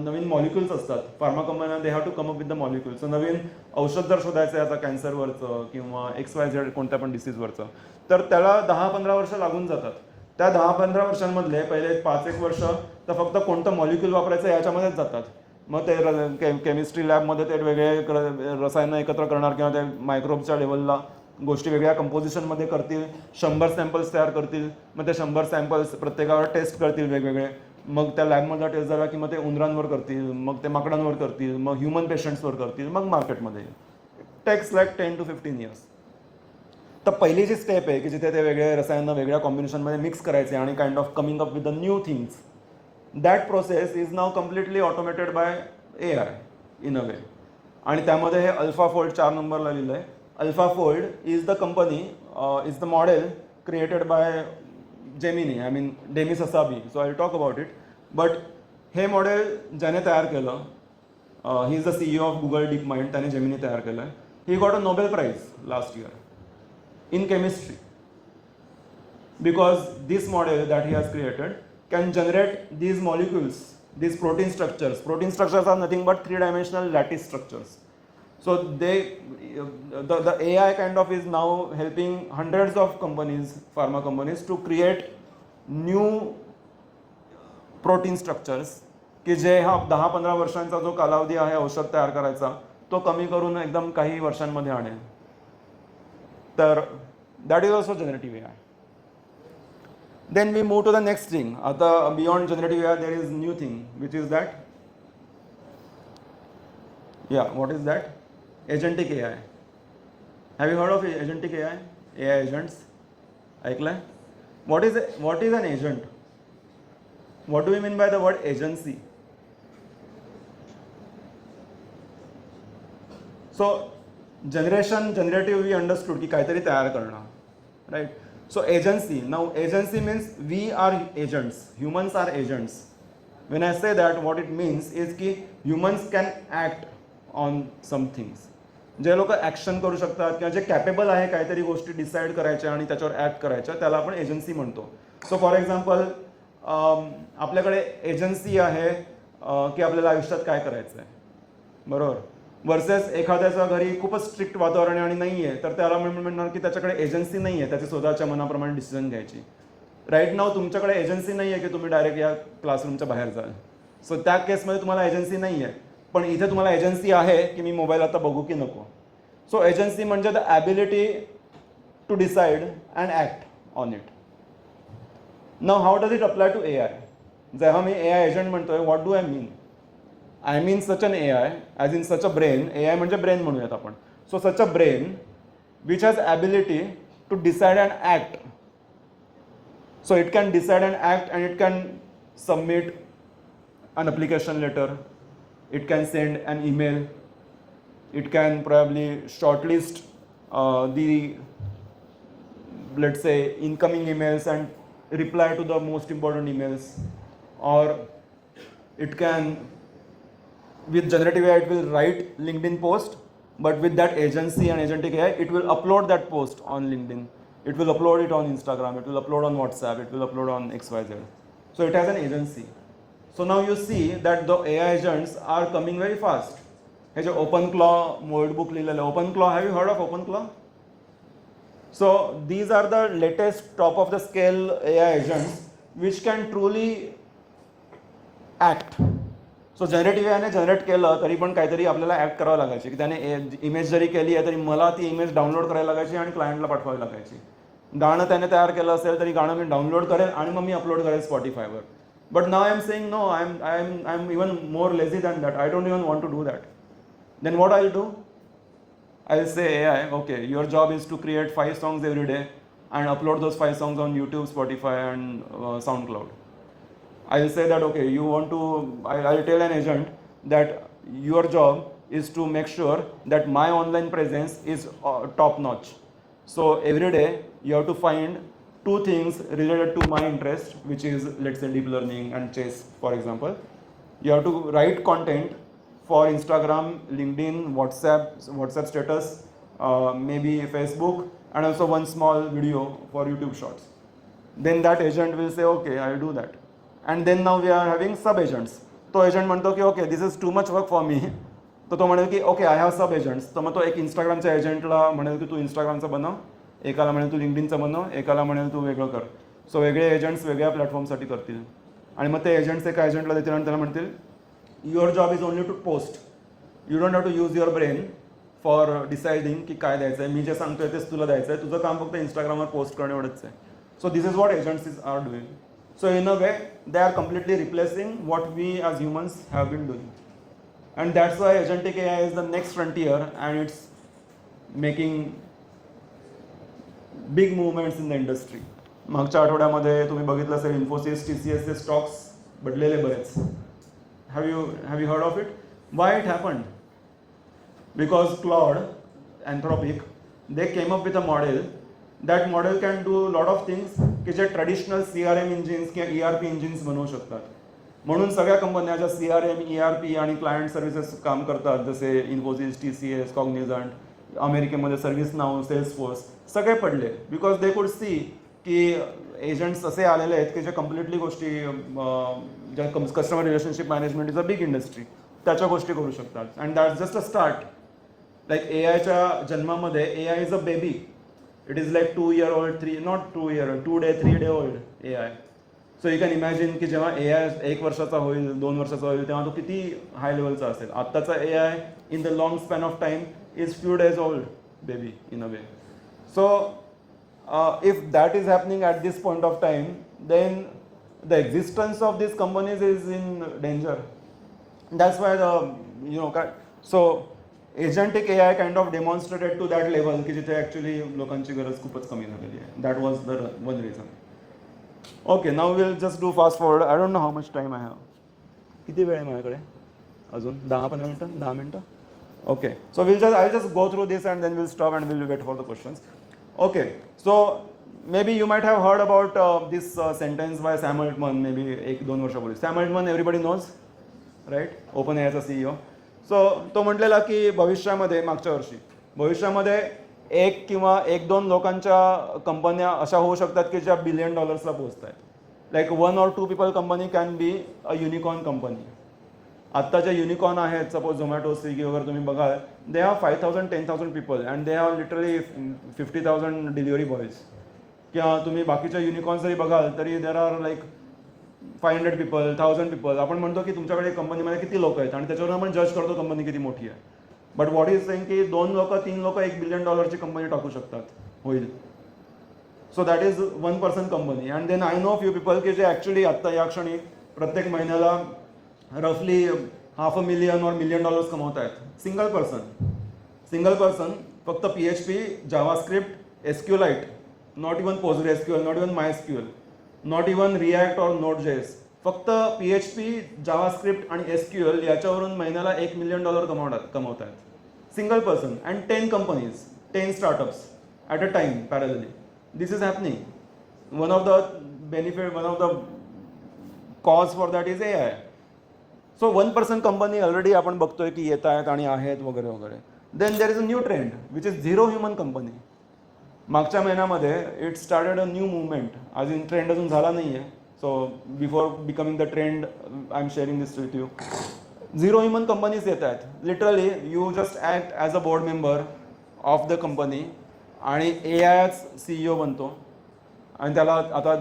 नवीन मॉलिक्युल्स असतात. फार्मा कंपन्या they have to come up with the molecules. So नवीन औषध जर शोधायचं आहे आता कॅन्सरवरचं किंवा XYZ कोणत्या पण डिसीजवरचं, तर त्याला 10-15 वर्ष लागून जातात. त्या 10-15 वर्षांमधले पहिले 5-1 वर्ष तर फक्त कोणतं मॉलिक्यूल वापरायचं याच्यामध्येच जातात. मग ते केमिस्ट्री लॅबमध्ये ते वेगळे रसायनं एकत्र करणार किंवा ते मायक्रोबच्या लेवलला गोष्टी वेगळ्या कंपोजिशनमध्ये करतील. 100 सॅम्पल्स तयार करतील. मग ते 100 सॅम्पल्स प्रत्येकावर टेस्ट करतील वेगवेगळे. मग त्या लॅबमधला टेस्ट झाला की मग ते उंदरांवर करतील, मग ते माकडांवर करतील, मग ह्युमन पेशंट्सवर करतील, मग मार्केटमध्ये. Takes like 10 to 15 years. तर पहिली जी स्टेप आहे की जिथे ते वेगळे रसायनं वेगळ्या कॉम्बिनेशनमध्ये मिक्स करायचे आणि kind of coming up with the new things, that process is now completely automated by AI in a way. आणि त्यामध्ये हे AlphaFold 4 नंबरला लिहिलं आहे. AlphaFold is the company, is the model created by Gemini, I mean Demis Hassabis. So I'll talk about it. But हे मॉडेल ज्याने तयार केलं, he is the CEO of Google DeepMind, त्याने जेमिनी तयार केलं आहे. He got a Nobel prize last year in chemistry because this model that he has created can generate these molecules these protein structures. Protein structures are nothing but three-dimensional lattice structures. So the AI kind of is now helping hundreds of companies, pharma companies, to create new protein structures की जे हा 10-15 वर्षांचा जो कालावधी आहे औषध तयार करायचा तो कमी करून एकदम काही वर्षांमध्ये आणेल. तर that is also generative AI. Then we move to the next thing. Beyond generative AI, there is new thing, which is that, what is that? Agentic AI. Have you heard of agentic AI? AI agents? ऐकलंय? What is an agent? What do we mean by the word agency? So generative we understood की काहीतरी तयार करणं, right? So agency, now agency means we are agents, humans are agents. When I say that, what it means is की humans can act on some things. जे लोक action करू शकतात किंवा जे कॅपेबल आहे काहीतरी गोष्टी डिसाईड करायच्या आणि त्याच्यावर ॲक्ट करायच्या त्याला आपण एजन्सी म्हणतो. सो फॉर एक्झाम्पल आपल्याकडे एजन्सी आहे की आपल्याला आयुष्यात काय करायचं आहे, बरोबर, वर्सेस एखाद्याच्या घरी खूपच स्ट्रिक्ट वातावरण आणि नाही आहे तर त्याला म्हणणार की त्याच्याकडे एजन्सी नाही आहे त्याची स्वतःच्या मनाप्रमाणे डिसिजन घ्यायची. राईट नाव तुमच्याकडे एजन्सी नाही आहे की तुम्ही डायरेक्ट या क्लासरूमच्या बाहेर जाल. सो त्या केसमध्ये तुम्हाला एजन्सी नाही आहे, पण इथे तुम्हाला एजन्सी आहे की मी मोबाईल आता बघू की नको. सो एजन्सी म्हणजे the ability to decide and act on it. Now how does it apply to AI? जेव्हा मी AI एजंट म्हणतोय, what do I mean? I mean such an AI as in such a brain. AI म्हणजे brain म्हणूयात आपण. So such a brain which has ability to decide and act. So it can decide and act, and it can submit an application letter, it can send an email, it can probably shortlist the, let's say, incoming emails and reply to the most important emails, or it can, with generative AI, it will write LinkedIn post, but with that agency and agentic AI, it will upload that post on LinkedIn. It will upload it on Instagram, it will upload on WhatsApp, it will upload on XYZ. So it has an agency. So now you see that the AI agents are coming very fast. हे जे OpenClaw notebook लिहिलेलं आहे, OpenClaw, have you heard of OpenClaw? So these are the latest top of the scale AI agents which can truly act. So generative एआयने generate केलं तरी पण काहीतरी आपल्याला ॲक्ट करावं लागायची की त्याने इमेज जरी केली आहे तरी मला ती इमेज डाउनलोड करायला लागायची आणि क्लायंटला पाठवावी लागायची. गाणं त्याने तयार केलं असेल तरी गाणं मी डाउनलोड करेल आणि मग मी अपलोड करेल स्पॉटिफायवर. But now I am saying no, I am even more lazy than that. I don't even want to do that. Then what I will do? I will say AI, okay, your job is to create 5 songs every day and upload those 5 songs on YouTube, Spotify and SoundCloud. I will say that, okay, you want to, I'll tell an agent that your job is to make sure that my online presence is top notch. So every day you have to find 2 things related to my interest, which is, let's say, deep learning and chess, for example. You have to write content for Instagram, LinkedIn, WhatsApp status, maybe Facebook, and also one small video for YouTube shorts. Then that agent will say, okay, I'll do that. And then now we are having sub agents. तो agent म्हणतो की okay this is to much work for me. तर तो म्हणेल की okay I have sub agents. तर मग तो एक इंस्टाग्रामच्या एजंटला म्हणेल की तू इंस्टाग्रामचं बनव, एकाला म्हणेल तू लिंक्डइनचं बनव, एकाला म्हणेल तू वेगळं कर. सो वेगळे एजंट्स वेगळ्या प्लॅटफॉर्मसाठी करतील आणि मग ते एजंट्स एका एजंटला देतील आणि त्याला म्हणतील your job is only to post. You don't have to use your brain for deciding की काय द्यायचं आहे. मी जे सांगतोय तेच तुला द्यायचं आहे. तुझं काम फक्त इंस्टाग्रामवर पोस्ट करणे एवढंच आहे. So this is what agents are doing. So in a way, they are completely replacing what we as humans have been doing. And that's why agentic AI is the next frontier and it's making big movements in the industry. मागच्या आठवड्यामध्ये तुम्ही बघितलं असेल Infosys, TCS चे stocks बदलेले बरेच. Have you heard of it? Why it happened? Because Claude, Anthropic, they came up with a model. That model can do a lot of things की जे ट्रेडिशनल CRM इंजिन्स किंवा ERP इंजिन्स बनवू शकतात. म्हणून सगळ्या कंपन्या ज्या CRM, ERP आणि क्लायंट सर्व्हिसेस काम करतात जसे इन्फोसिस, TCS, कॉग्निझंट, अमेरिकेमध्ये सर्व्हिस नाव, सेल्सफोर्स, सगळे पडले बिकॉज दे कुड सी की एजंट्स असे आलेले आहेत की जे कम्प्लिटली गोष्टी ज्या customer relationship management is a big industry त्याच्या गोष्टी करू शकतात. And that's just a start. Like A आयच्या जन्मामध्ये A I is a baby. It is like 2 year old, 2 day 3 day old A I. So you can imagine की जेव्हा ए I 1 वर्षाचा होईल 2 वर्षाचा होईल तेव्हा तो किती हाय लेवलचा असेल. आत्ताचा A I in the long span of time is few days old baby in a way. So if that is happening at this point of time, then the existence of these companies is in danger. That's why so agentic AI kind of demonstrated to that level की जिथे actually लोकांची गरज खूपच कमी झालेली आहे. That was the one reason. Okay, now we'll just do fast forward. I don't know how much time I have. किती वेळ आहे माझ्याकडे अजून? 10-15 मिनिटं? 10 मिनिटं? Okay, so I'll just go through this and then we'll stop and we'll wait for the questions. Okay, so maybe you might have heard about this sentence by Sam Altman, maybe 1-2 वर्षापूर्वी. Sam Altman everybody knows, right? OpenAIचा CEO. So तो म्हटलेला की मागच्या वर्षी भविष्यामध्ये 1 किंवा 1-2 लोकांच्या कंपन्या अशा होऊ शकतात की ज्या $1 billion पोहोचत आहेत. Like 1 or 2 people company can be a unicorn company. आत्ता ज्या युनिकॉर्न आहेत, सपोज झोमॅटो स्विगी वगैरे तुम्ही बघाल, they have 5,000-10,000 people and they have literally 50,000 delivery boys. किंवा तुम्ही बाकीच्या युनिकॉर्न जरी बघाल तरी there are like 500 people, 1,000 people. आपण म्हणतो की तुमच्याकडे कंपनीमध्ये किती लोक आहेत आणि त्याच्यावर आपण जज करतो कंपनी किती मोठी आहे. बट व्हॉट इज सेइंग की 2 लोक 3 लोक $1 billion कंपनी टाकू शकतात होईल. So that is 1 person company. And then I know few people की जे ॲक्च्युली आत्ता या क्षणी प्रत्येक महिन्याला रफली $500,000 or $1 million कमवत आहेत. सिंगल पर्सन फक्त PHP, JavaScript, SQLite, not even PostgreSQL, not even MySQL, not even React or Node.js, फक्त PHP, JavaScript आणि SQL याच्यावरून महिन्याला $1 million कमवत आहेत. Single person and 10 companies, 10 startups at a time parallelly. This is happening. One of the cause for that is AI. So 1 person company already आपण बघतोय की येत आहेत आणि आहेत वगैरे वगैरे. Then there is a new trend which is 0 human company. मागच्या महिन्यामध्ये it started a new movement. अजून ट्रेंड अजून झाला नाही आहे. So before becoming the trend I am sharing this with you. 0 human companies येत आहेत. Literally you just act as a board member of the company आणि AIच CEO बनतो. आणि त्याला आता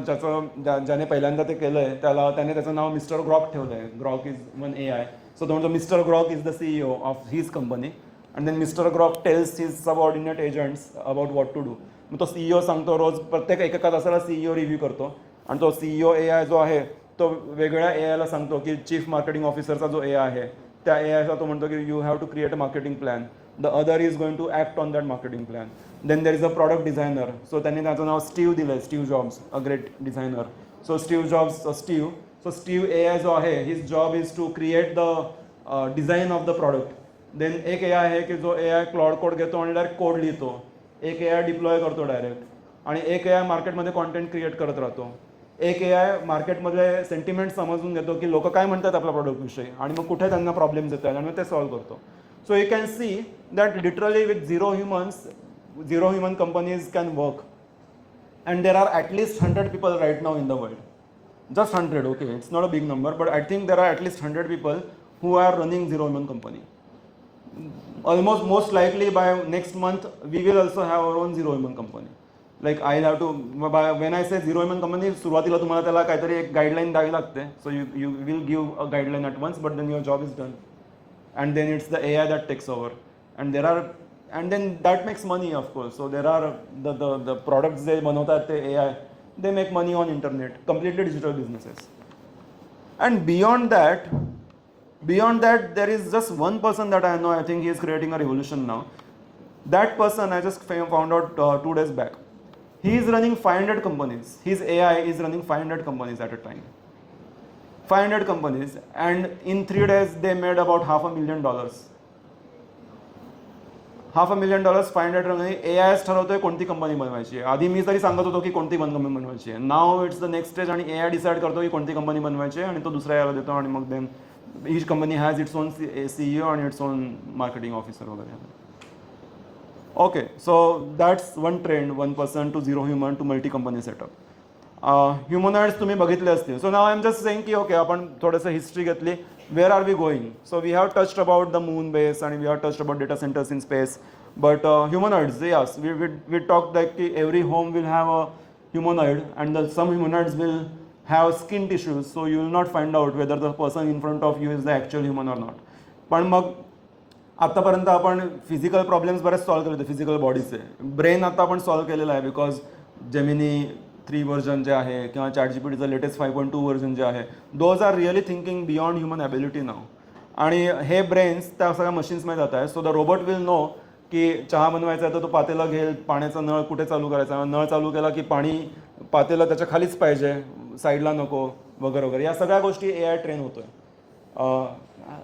ज्याने पहिल्यांदा ते केलं आहे त्याने त्याचं नाव मिस्टर ग्रॉक ठेवलं आहे. Grok is one AI. So तो म्हणतो mister Grok is the CEO of his company and then mister Grok tells his subordinate agents about what to do. मग तो CEO सांगतो, रोज प्रत्येक एका तासाला CEO रिव्ह्यू करतो आणि तो CEO AI जो आहे तो वेगळ्या AIला सांगतो की चीफ मार्केटिंग ऑफिसरचा जो AI आहे त्या AIचा तो म्हणतो की you have to create a marketing plan. The other is going to act on that marketing plan. Then there is a product designer. So त्यांनी त्याचं नाव स्टीव दिलं आहे, Steve Jobs, a great designer. So Steve Jobs Steve. So Steve AI जो आहे his job is to create the design of the product. Then एक AI आहे की जो AI क्लॉड कोड घेतो आणि डायरेक्ट कोड लिहितो. एक AI डिप्लॉय करतो डायरेक्ट. आणि एक AI मार्केटमध्ये कॉन्टेंट क्रिएट करत राहतो. एक AI मार्केटमध्ये सेंटिमेंट समजून घेतो की लोक काय म्हणतात आपल्या प्रॉडक्टविषयी आणि मग कुठे त्यांना प्रॉब्लेम्स येत आहेत आणि मग ते सॉल्व्ह करतो. So you can see that literally with 0 human companies can work, and there are at least 100 people right now in the world. Just 100, okay, it's not a big number, but I think there are at least 100 people who are running 0 human company. Almost most likely by next month we will also have our own 0 human company. Like I'll have to, when I say 0 human company, सुरुवातीला तुम्हाला त्याला काहीतरी एक guideline द्यावी लागते. So you will give a guideline at once, but then your job is done. And then it's the AI that takes over, and then that makes money, of course. So there are the products they बनवतात ते AI, they make money on internet, completely digital businesses. And beyond that there is just one person that I know. I think he is creating a revolution now. That person I just found out 2 days back. He is running 500 companies. His AI is running 500 companies at a time. 500 companies, and in 3 days they made about $500,000. $500,000 500 रंगाने AIच ठरवतोय कोणती company बनवायची आहे. आधी मी तरी सांगत होतो की कोणती कंपनी बनवायची आहे. नाव इट्स द नेक्स्ट स्टेज आणि AI डिसाईड करतो की कोणती कंपनी बनवायची आहे आणि तो दुसऱ्या याला देतो आणि मग then each company has its own CEO आणि इट्स ओन मार्केटिंग ऑफिसर वगैरे. Okay, so that's one trend, 1% to zero human to multi company setup. Humanoids तुम्ही बघितले असतील. So now I'm just saying की okay आपण थोडंसं हिस्ट्री घेतली. Where are we going? So we have touched about the moon base and we have touched about data centers in space. But humanoids, yes, we talked like every home will have a humanoid and some humanoids will have skin tissues. So you will not find out whether the person in front of you is the actual human or not. पण मग आतापर्यंत आपण physical problems बरेच solve केले होते physical बॉडीचे. Brain आता आपण सॉल्व्ह केलेलं आहे बिकॉज जेमिनी 3 वर्जन जे आहे किंवा ChatGPTचं लेटेस्ट 5.2 वर्जन जे आहे, those are really thinking beyond human ability now. आणि हे ब्रेन्स त्या सगळ्या मशीन्समध्ये जात आहे. So the robot will know की चहा बनवायचा आहे तर तो पातेला घेईल, पाण्याचा नळ कुठे चालू करायचा, नळ चालू केला की पाणी पातेला त्याच्या खालीच पाहिजे, साईडला नको, वगैरे वगैरे. या सगळ्या गोष्टी AI ट्रेन होतोय.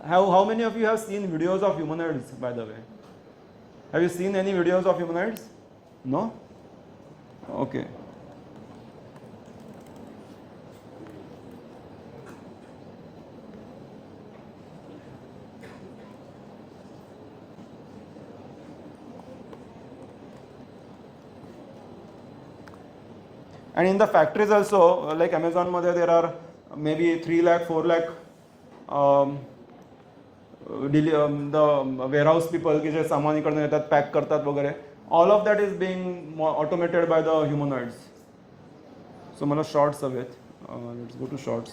How many of you have seen videos of humanoids, by the way? Have you seen any videos of humanoids? No? Okay. And in the factories also, like Amazon मध्ये there are maybe 3 lakh, 4 lakh the warehouse people की जे सामान इकडनं येतात, pack करतात वगैरे. All of that is being automated by the humanoids. So मला shorts हवेत. Let's go to shorts.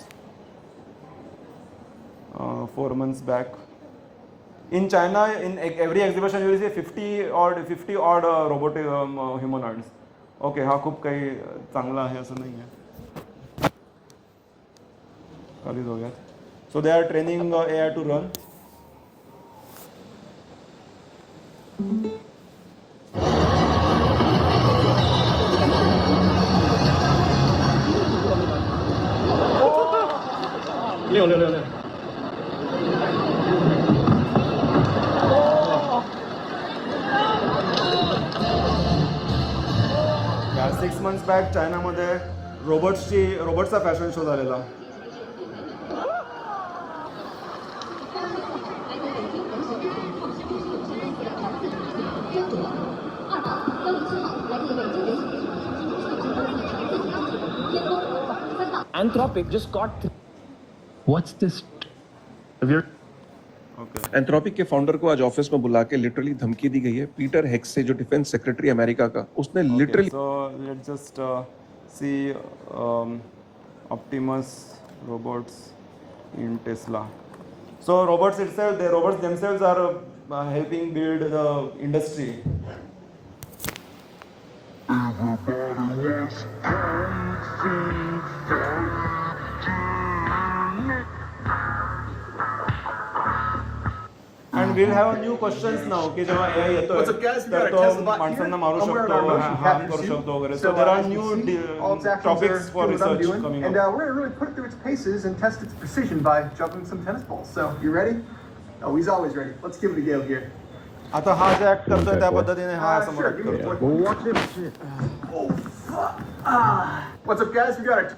4 months back. In China, in every exhibition you will see 50 odd robotic humanoids. Okay, हा खूप काही चांगला आहे असं नाही आहे. खाली जाऊयात. So they are training AI to run. ले. या 6 months बॅक चायनामध्ये रोबोट्सचा फॅशन शो झालेला. Anthropic just got. What's this? Anthropic के फाउंडर को आज ऑफिस में बुला के लिटरली धमकी दी गई है. पीटर हेक्स से, जो डिफेंस सेक्रेटरी अमेरिका का, उसने literally. So let's just see Optimus robots in Tesla. So robots themselves are helping build the industry. And we'll have new questions now की जेव्हा AI येतोय तर तो माणसांना मारू शकतो, हार्म करू शकतो वगैरे. So there are new topics for research coming up. And we're going to really put it through its paces and test its precision by juggling some tennis balls. So you ready? Oh, he's always ready. Let's give it a go here. आता हा जे act करतोय त्या पद्धतीने हा समोर act करतोय. Watch this. Oh fuck. What's up, guys? We got it.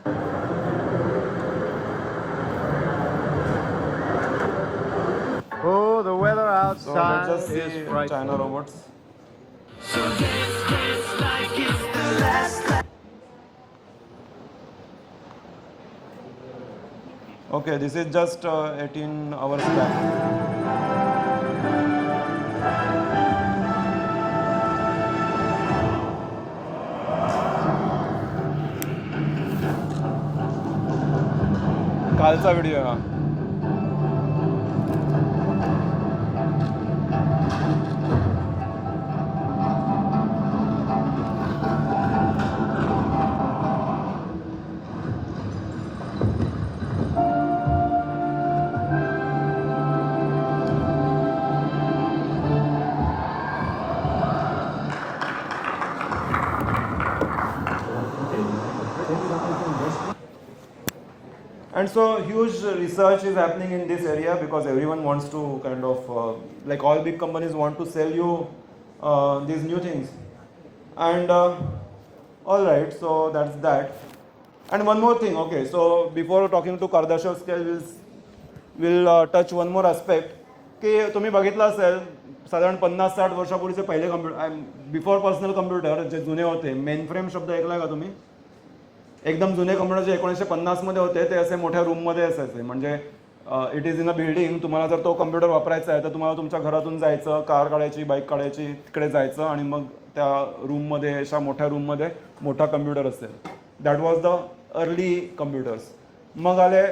Oh, the weather So outside let's just is see frightful. China robots. Okay, this is just 18 hours back. कालचा व्हिडिओ हा. And so huge research is happening in this area because everyone wants to kind of like all big companies want to sell you these new things. And all right, so that's that. And one more thing, okay, so before talking to Kardashev scale, we'll touch one more aspect की तुम्ही बघितलं असेल साधारण 50-60 वर्षापूर्वीचे पहिले computer, before personal computer जे जुने होते, मेन फ्रेम शब्द ऐकलाय का तुम्ही? एकदम जुने कम्प्युटर जे 1950 मध्ये होते ते असे मोठ्या रूममध्ये असायचे. म्हणजे it is in a building. तुम्हाला जर तो कम्प्युटर वापरायचा आहे तर तुम्हाला तुमच्या घरातून जायचं, कार काढायची, बाईक काढायची, तिकडे जायचं आणि मग त्या रूममध्ये, अशा मोठ्या रूममध्ये मोठा कम्प्युटर असेल. That was the early computers. मग आले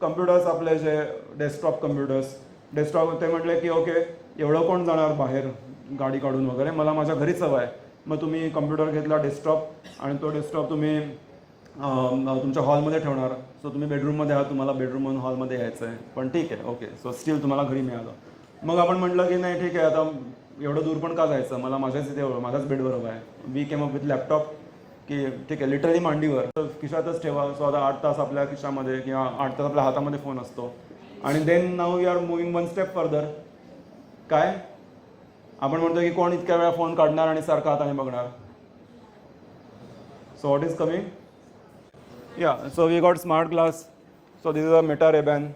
कम्प्युटर्स आपले जे डेस्कटॉप कम्प्युटर्स. डेस्कटॉप ते म्हटले की ओके, एवढं कोण जाणार बाहेर गाडी काढून वगैरे, मला माझ्या घरीच हवं आहे. मग तुम्ही कम्प्युटर घेतला डेस्कटॉप आणि तो डेस्कटॉप तुम्ही तुमच्या हॉलमध्ये ठेवणार. सो तुम्ही बेडरूममध्ये आहात, तुम्हाला बेडरूममधून हॉलमध्ये यायचं आहे, पण ठीक आहे, ओके. सो स्टील तुम्हाला घरी मिळालं. मग आपण म्हटलं की नाही ठीक आहे, आता एवढं दूर पण का जायचं, मला माझ्याच इथे माझ्याच बेडवर हवं आहे. We came up with laptop की ठीक आहे, लिटरली मांडीवर खिशातच ठेवा. सो आता 8 तास आपल्या खिशामध्ये किंवा 8 तास आपल्या हातामध्ये फोन असतो. आणि then now we are moving one step further. काय आपण म्हणतो की कोण इतक्या वेळा फोन काढणार आणि सारखा हाताने बघणार. So what is coming? Yeah, so we got smart glass. So this is a Meta Ray-Ban.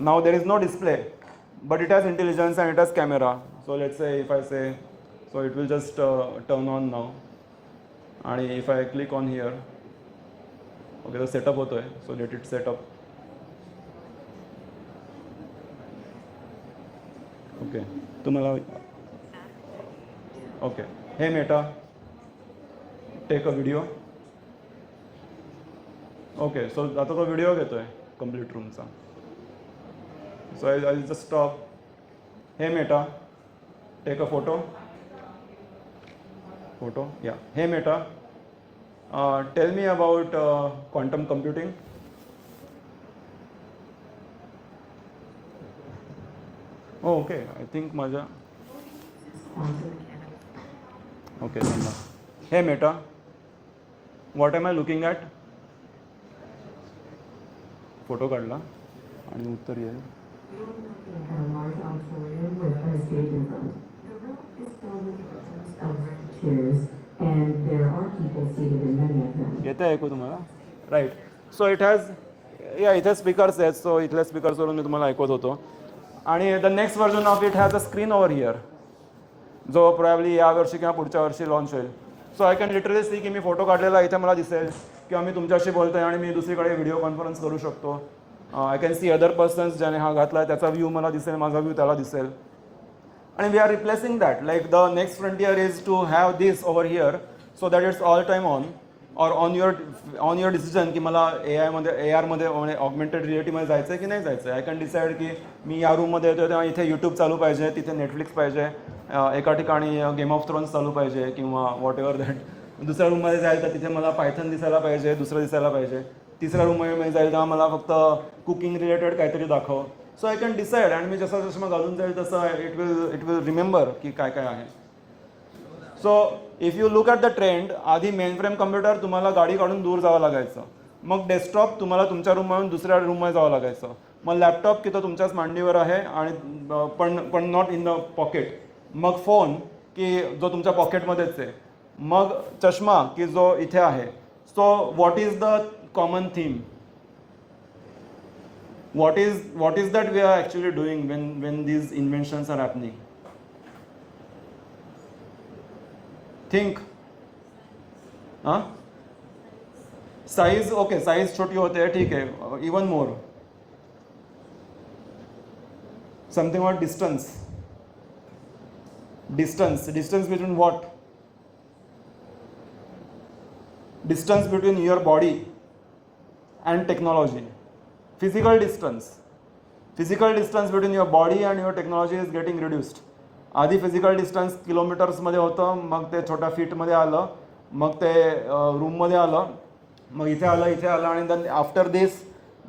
Now there is no display, but it has intelligence and it has camera. So let's say if I say, so it will just turn on now. And if I click on here, okay, the setup होतोय. So let it set up. Okay, तुम्हाला okay. Hey Meta, take a video. Okay, so आता तो video घेतोय complete रूमचा. So I just stop. Hey Meta, take a photo. Yeah. Hey Meta, tell me about quantum computing. Okay, I think माझ्या okay समजा. Hey Meta, what am I looking at? Photo काढला आणि उत्तर येईल. येते ऐकू तुम्हाला? राईट. सो इट हॅज, या इथे स्पीकर्स आहेत. सो इथल्या स्पीकर्सवरून मी तुम्हाला ऐकवत होतो. आणि the next version of it has a screen over here, जो प्रोबॅबली या वर्षी किंवा पुढच्या वर्षी लॉन्च होईल. So I can literally see की मी फोटो काढलेला इथे मला दिसेल, किंवा मी तुमच्याशी बोलतोय आणि मी दुसरीकडे व्हिडिओ कॉन्फरन्स करू शकतो. I can see other persons ज्याने हा घातला आहे त्याचा व्ह्यू मला दिसेल, माझा व्ह्यू त्याला दिसेल. आणि we are replacing that. Like the next frontier is to have this over here so that it's all time on or on your decision की मला ARमध्ये ऑगमेंटेड रिॲलिटीमध्ये जायचं आहे की नाही जायचं आहे. आय कॅन डिसाईड की मी या रूममध्ये येतो तेव्हा इथे यूट्यूब चालू पाहिजे, तिथे नेटफ्लिक्स पाहिजे, एका ठिकाणी गेम ऑफ थ्रोन्स चालू पाहिजे किंवा वॉट एव्हर दॅट. दुसऱ्या रूममध्ये जाईल तर तिथे मला पायथन दिसायला पाहिजे, दुसरं दिसायला पाहिजे. तिसऱ्या रूममध्ये जाईल तेव्हा मला फक्त कुकिंग रिलेटेड काहीतरी दाखव. सो आय कॅन डिसाईड आणि मी जसा चष्मा घालून जाईल तसं इट विल रिमेंबर की काय काय आहे. So if you look at the trend, आधी मेन फ्रेम कम्प्युटर तुम्हाला गाडी काढून दूर जावं लागायचं. मग डेस्कटॉप तुम्हाला तुमच्या रूममधून दुसऱ्या रूममध्ये जावं लागायचं. मग लॅपटॉप की तो तुमच्याच मांडीवर आहे आणि पण नॉट इन द पॉकेट. मग फोन की जो तुमच्या पॉकेटमध्येच आहे. मग चष्मा की जो इथे आहे. So what is the common theme? what is that we are actually doing when these inventions are happening? Think. Size, okay, size छोटी होते हैं, ठीक है. Even more something about distance between what? Distance between your body and technology. Physical distance between your body and your technology is getting reduced. आधी physical distance किलोमीटर्समध्ये होतं, मग ते छोट्या फीटमध्ये आलं, मग ते रूममध्ये आलं, मग इथे आलं आणि then after this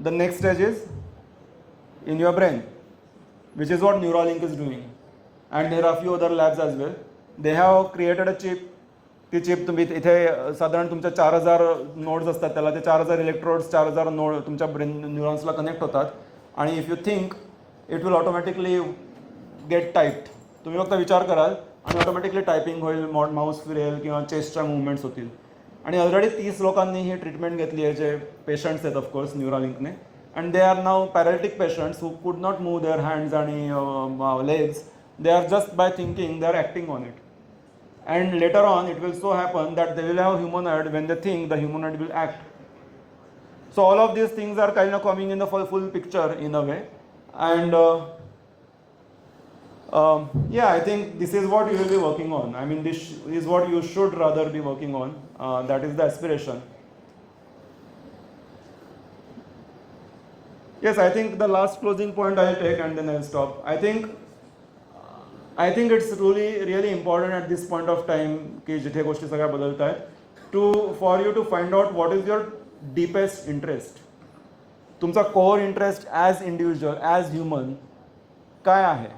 the next stage is in your brain, which is what Neuralink is doing. And there are few other labs as well. They have created a chip. ती चिप तुम्ही इथे साधारण तुमच्या 4000 नोड्स असतात, त्याला ते 4000 electrodes 4000 node तुमच्या brain न्यूरॉन्सला कनेक्ट होतात. आणि if you think it will automatically get typed. तुम्ही फक्त विचार कराल आणि ऑटोमॅटिकली टायपिंग होईल, माऊस फिरेल किंवा चेस्टच्या मुवमेंट्स होतील. आणि ऑलरेडी 30 लोकांनी ही ट्रीटमेंट घेतली आहे, जे पेशंट्स आहेत ऑफकोर्स न्यूरालिंकने. And they are now paralytic patients who could not move their hands आणि legs, They are just by thinking, they are acting on it. And later on, it will so happen that they will have humanoid. When they think, the humanoid will act. So all of these things are kind of coming in the full picture in a way. And yeah, I think this is what you will be working on. I mean, this is what you should rather be working on. That is the aspiration. Yes, I think the last closing point I'll take and then I'll stop. I think it's really important at this point of time की जिथे गोष्टी सगळ्या बदलत आहेत for you to find out what is your deepest interest. तुमचा core interest as individual as human काय आहे.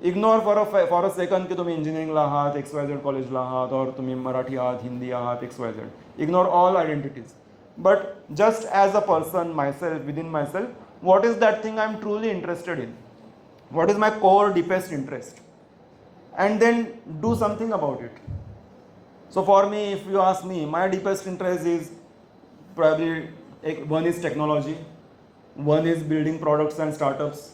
Ignore for a second की तुम्ही इंजिनिअरिंगला आहात XYZ कॉलेजला आहात और तुम्ही मराठी आहात हिंदी आहात XYZ. Ignore all identities. But just as a person, myself, within myself, what is that thing I'm truly interested in? What is my core, deepest interest? And then do something about it. So for me, if you ask me, my deepest interest is probably, one is technology, one is building products and startups,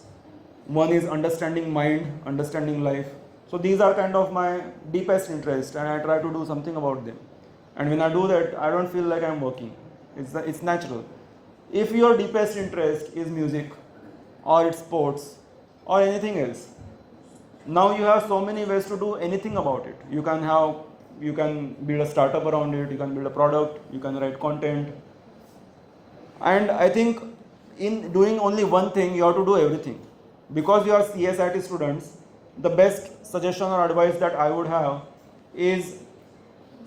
one is understanding mind, understanding life. So these are kind of my deepest interest and I try to do something about them. And when I do that, I don't feel like I'm working. It's natural. If your deepest interest is music or it's sports or anything else, now you have so many ways to do anything about it. You can build a startup around it, you can build a product, you can write content. And I think in doing only one thing, you have to do everything. Because you are CSIT students, the best suggestion or advice that I would have is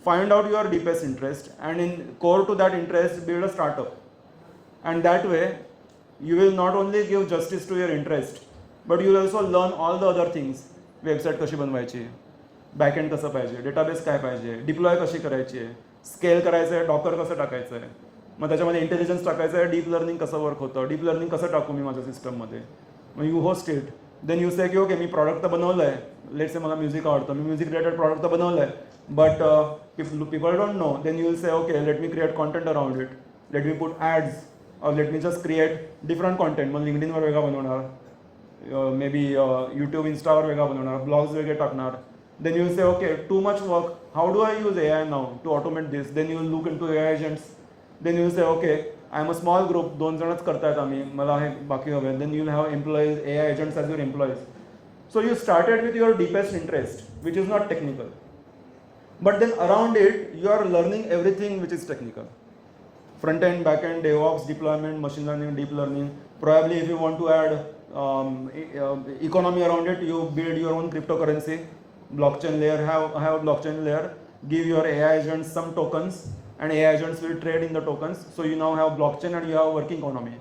find out your deepest interest and in core to that interest, build a startup. And that way, you will not only give justice to your interest, but you will also learn all the other things. Website कशी बनवायची, backend कसं पाहिजे, database काय पाहिजे, deploy कशी करायची आहे, scale करायचं आहे, डॉकर कसं टाकायचं आहे, मग त्याच्यामध्ये इंटेलिजन्स टाकायचं आहे, डीप लर्निंग कसं वर्क होतं, डीप लर्निंग कसं टाकू मी माझ्या सिस्टममध्ये. मग you host it. Then you say की ओके मी प्रॉडक्ट तर बनवलं आहे, लेट्स से मला म्युझिक आवडतं, मी म्युझिक रिलेटेड प्रॉडक्ट तर बनवलं आहे, but if people don't know then you will say okay let me create content around it, let me put ads और let me just create different content. मग लिंक्डइनवर वेगळा बनवणार, मे बी यूट्यूब इंस्टावर वेगळा बनवणार, ब्लॉग्स वेगळे टाकणार. Then you will say okay too much work, how do I use AI now to automate this. Then you will look into AI agents. Then you will say okay I am a small group, 2 जणच करतायत आम्ही, मला हे बाकी हवे. Then you will have employees, AI agents as your employees. So you started with your deepest interest, which is not technical. But then around it, you are learning everything which is technical. Front end, back end, DevOps, deployment, machine learning, deep learning. Probably if you want to add economy around it, you build your own cryptocurrency, blockchain layer, have a blockchain layer, give your AI agents some tokens, and AI agents will trade in the tokens. So you now have blockchain and you have working economy.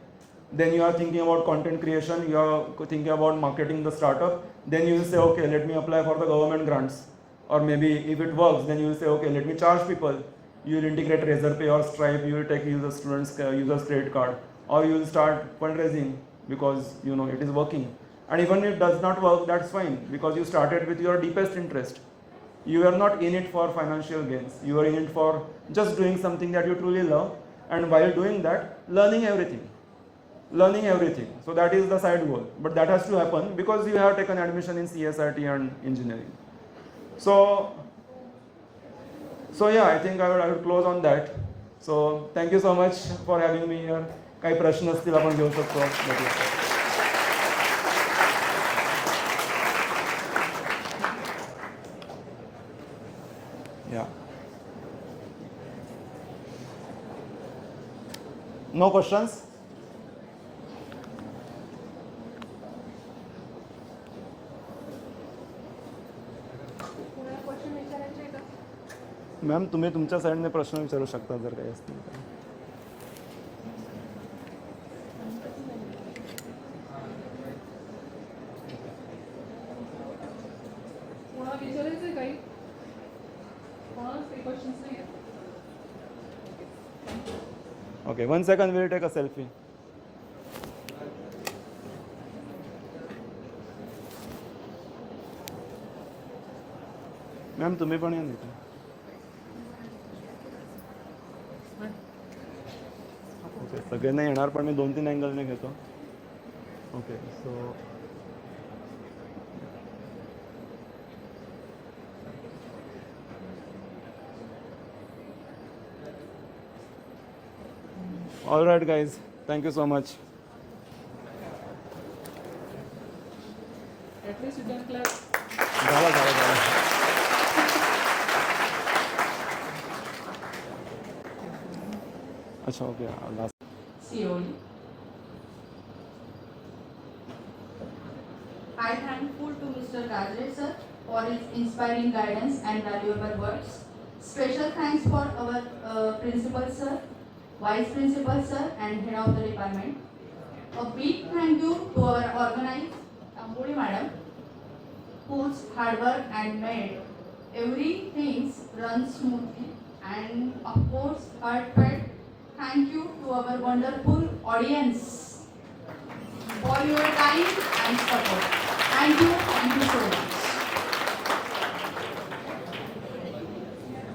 Then you are thinking about content creation, you are thinking about marketing the startup. Then you will say, okay, let me apply for the government grants. Or maybe if it works, then you will say, okay, let me charge people. You will integrate Razorpay or Stripe, you will take users credit card. Or you will start fundraising because you know it is working. And even if it does not work, that's fine because you started with your deepest interest. You are not in it for financial gains. You are in it for just doing something that you truly love. And while doing that, learning everything. So that is the side goal. But that has to happen because you have taken admission in CSIT and engineering. So yeah, I think I would close on that. So thank you so much for having me here. काही प्रश्न असतील आपण घेऊ शकतो. Yeah. No questions? Ma'am तुम्ही तुमच्या साईडने प्रश्न विचारू शकता जर काही असतील तर. Okay, 1 second, we'll take a selfie. Ma'am तुम्ही पण या नाही. ओके, सगळे नाही येणार पण मी 2-3 अँगलने घेतो. Okay, so all right guys, thank you so much. झाला झाला झाला. अच्छा okay last. Seoul. I thankful to Mr. Gajre sir for his inspiring guidance and valuable words. Special thanks for our principal sir, vice principal sir and head of the department. A big thank you to our organizer, Amboli madam, whose hard work and made everything run smoothly. And of course, heartfelt thank you to our wonderful audience for your time and support. Thank you so much.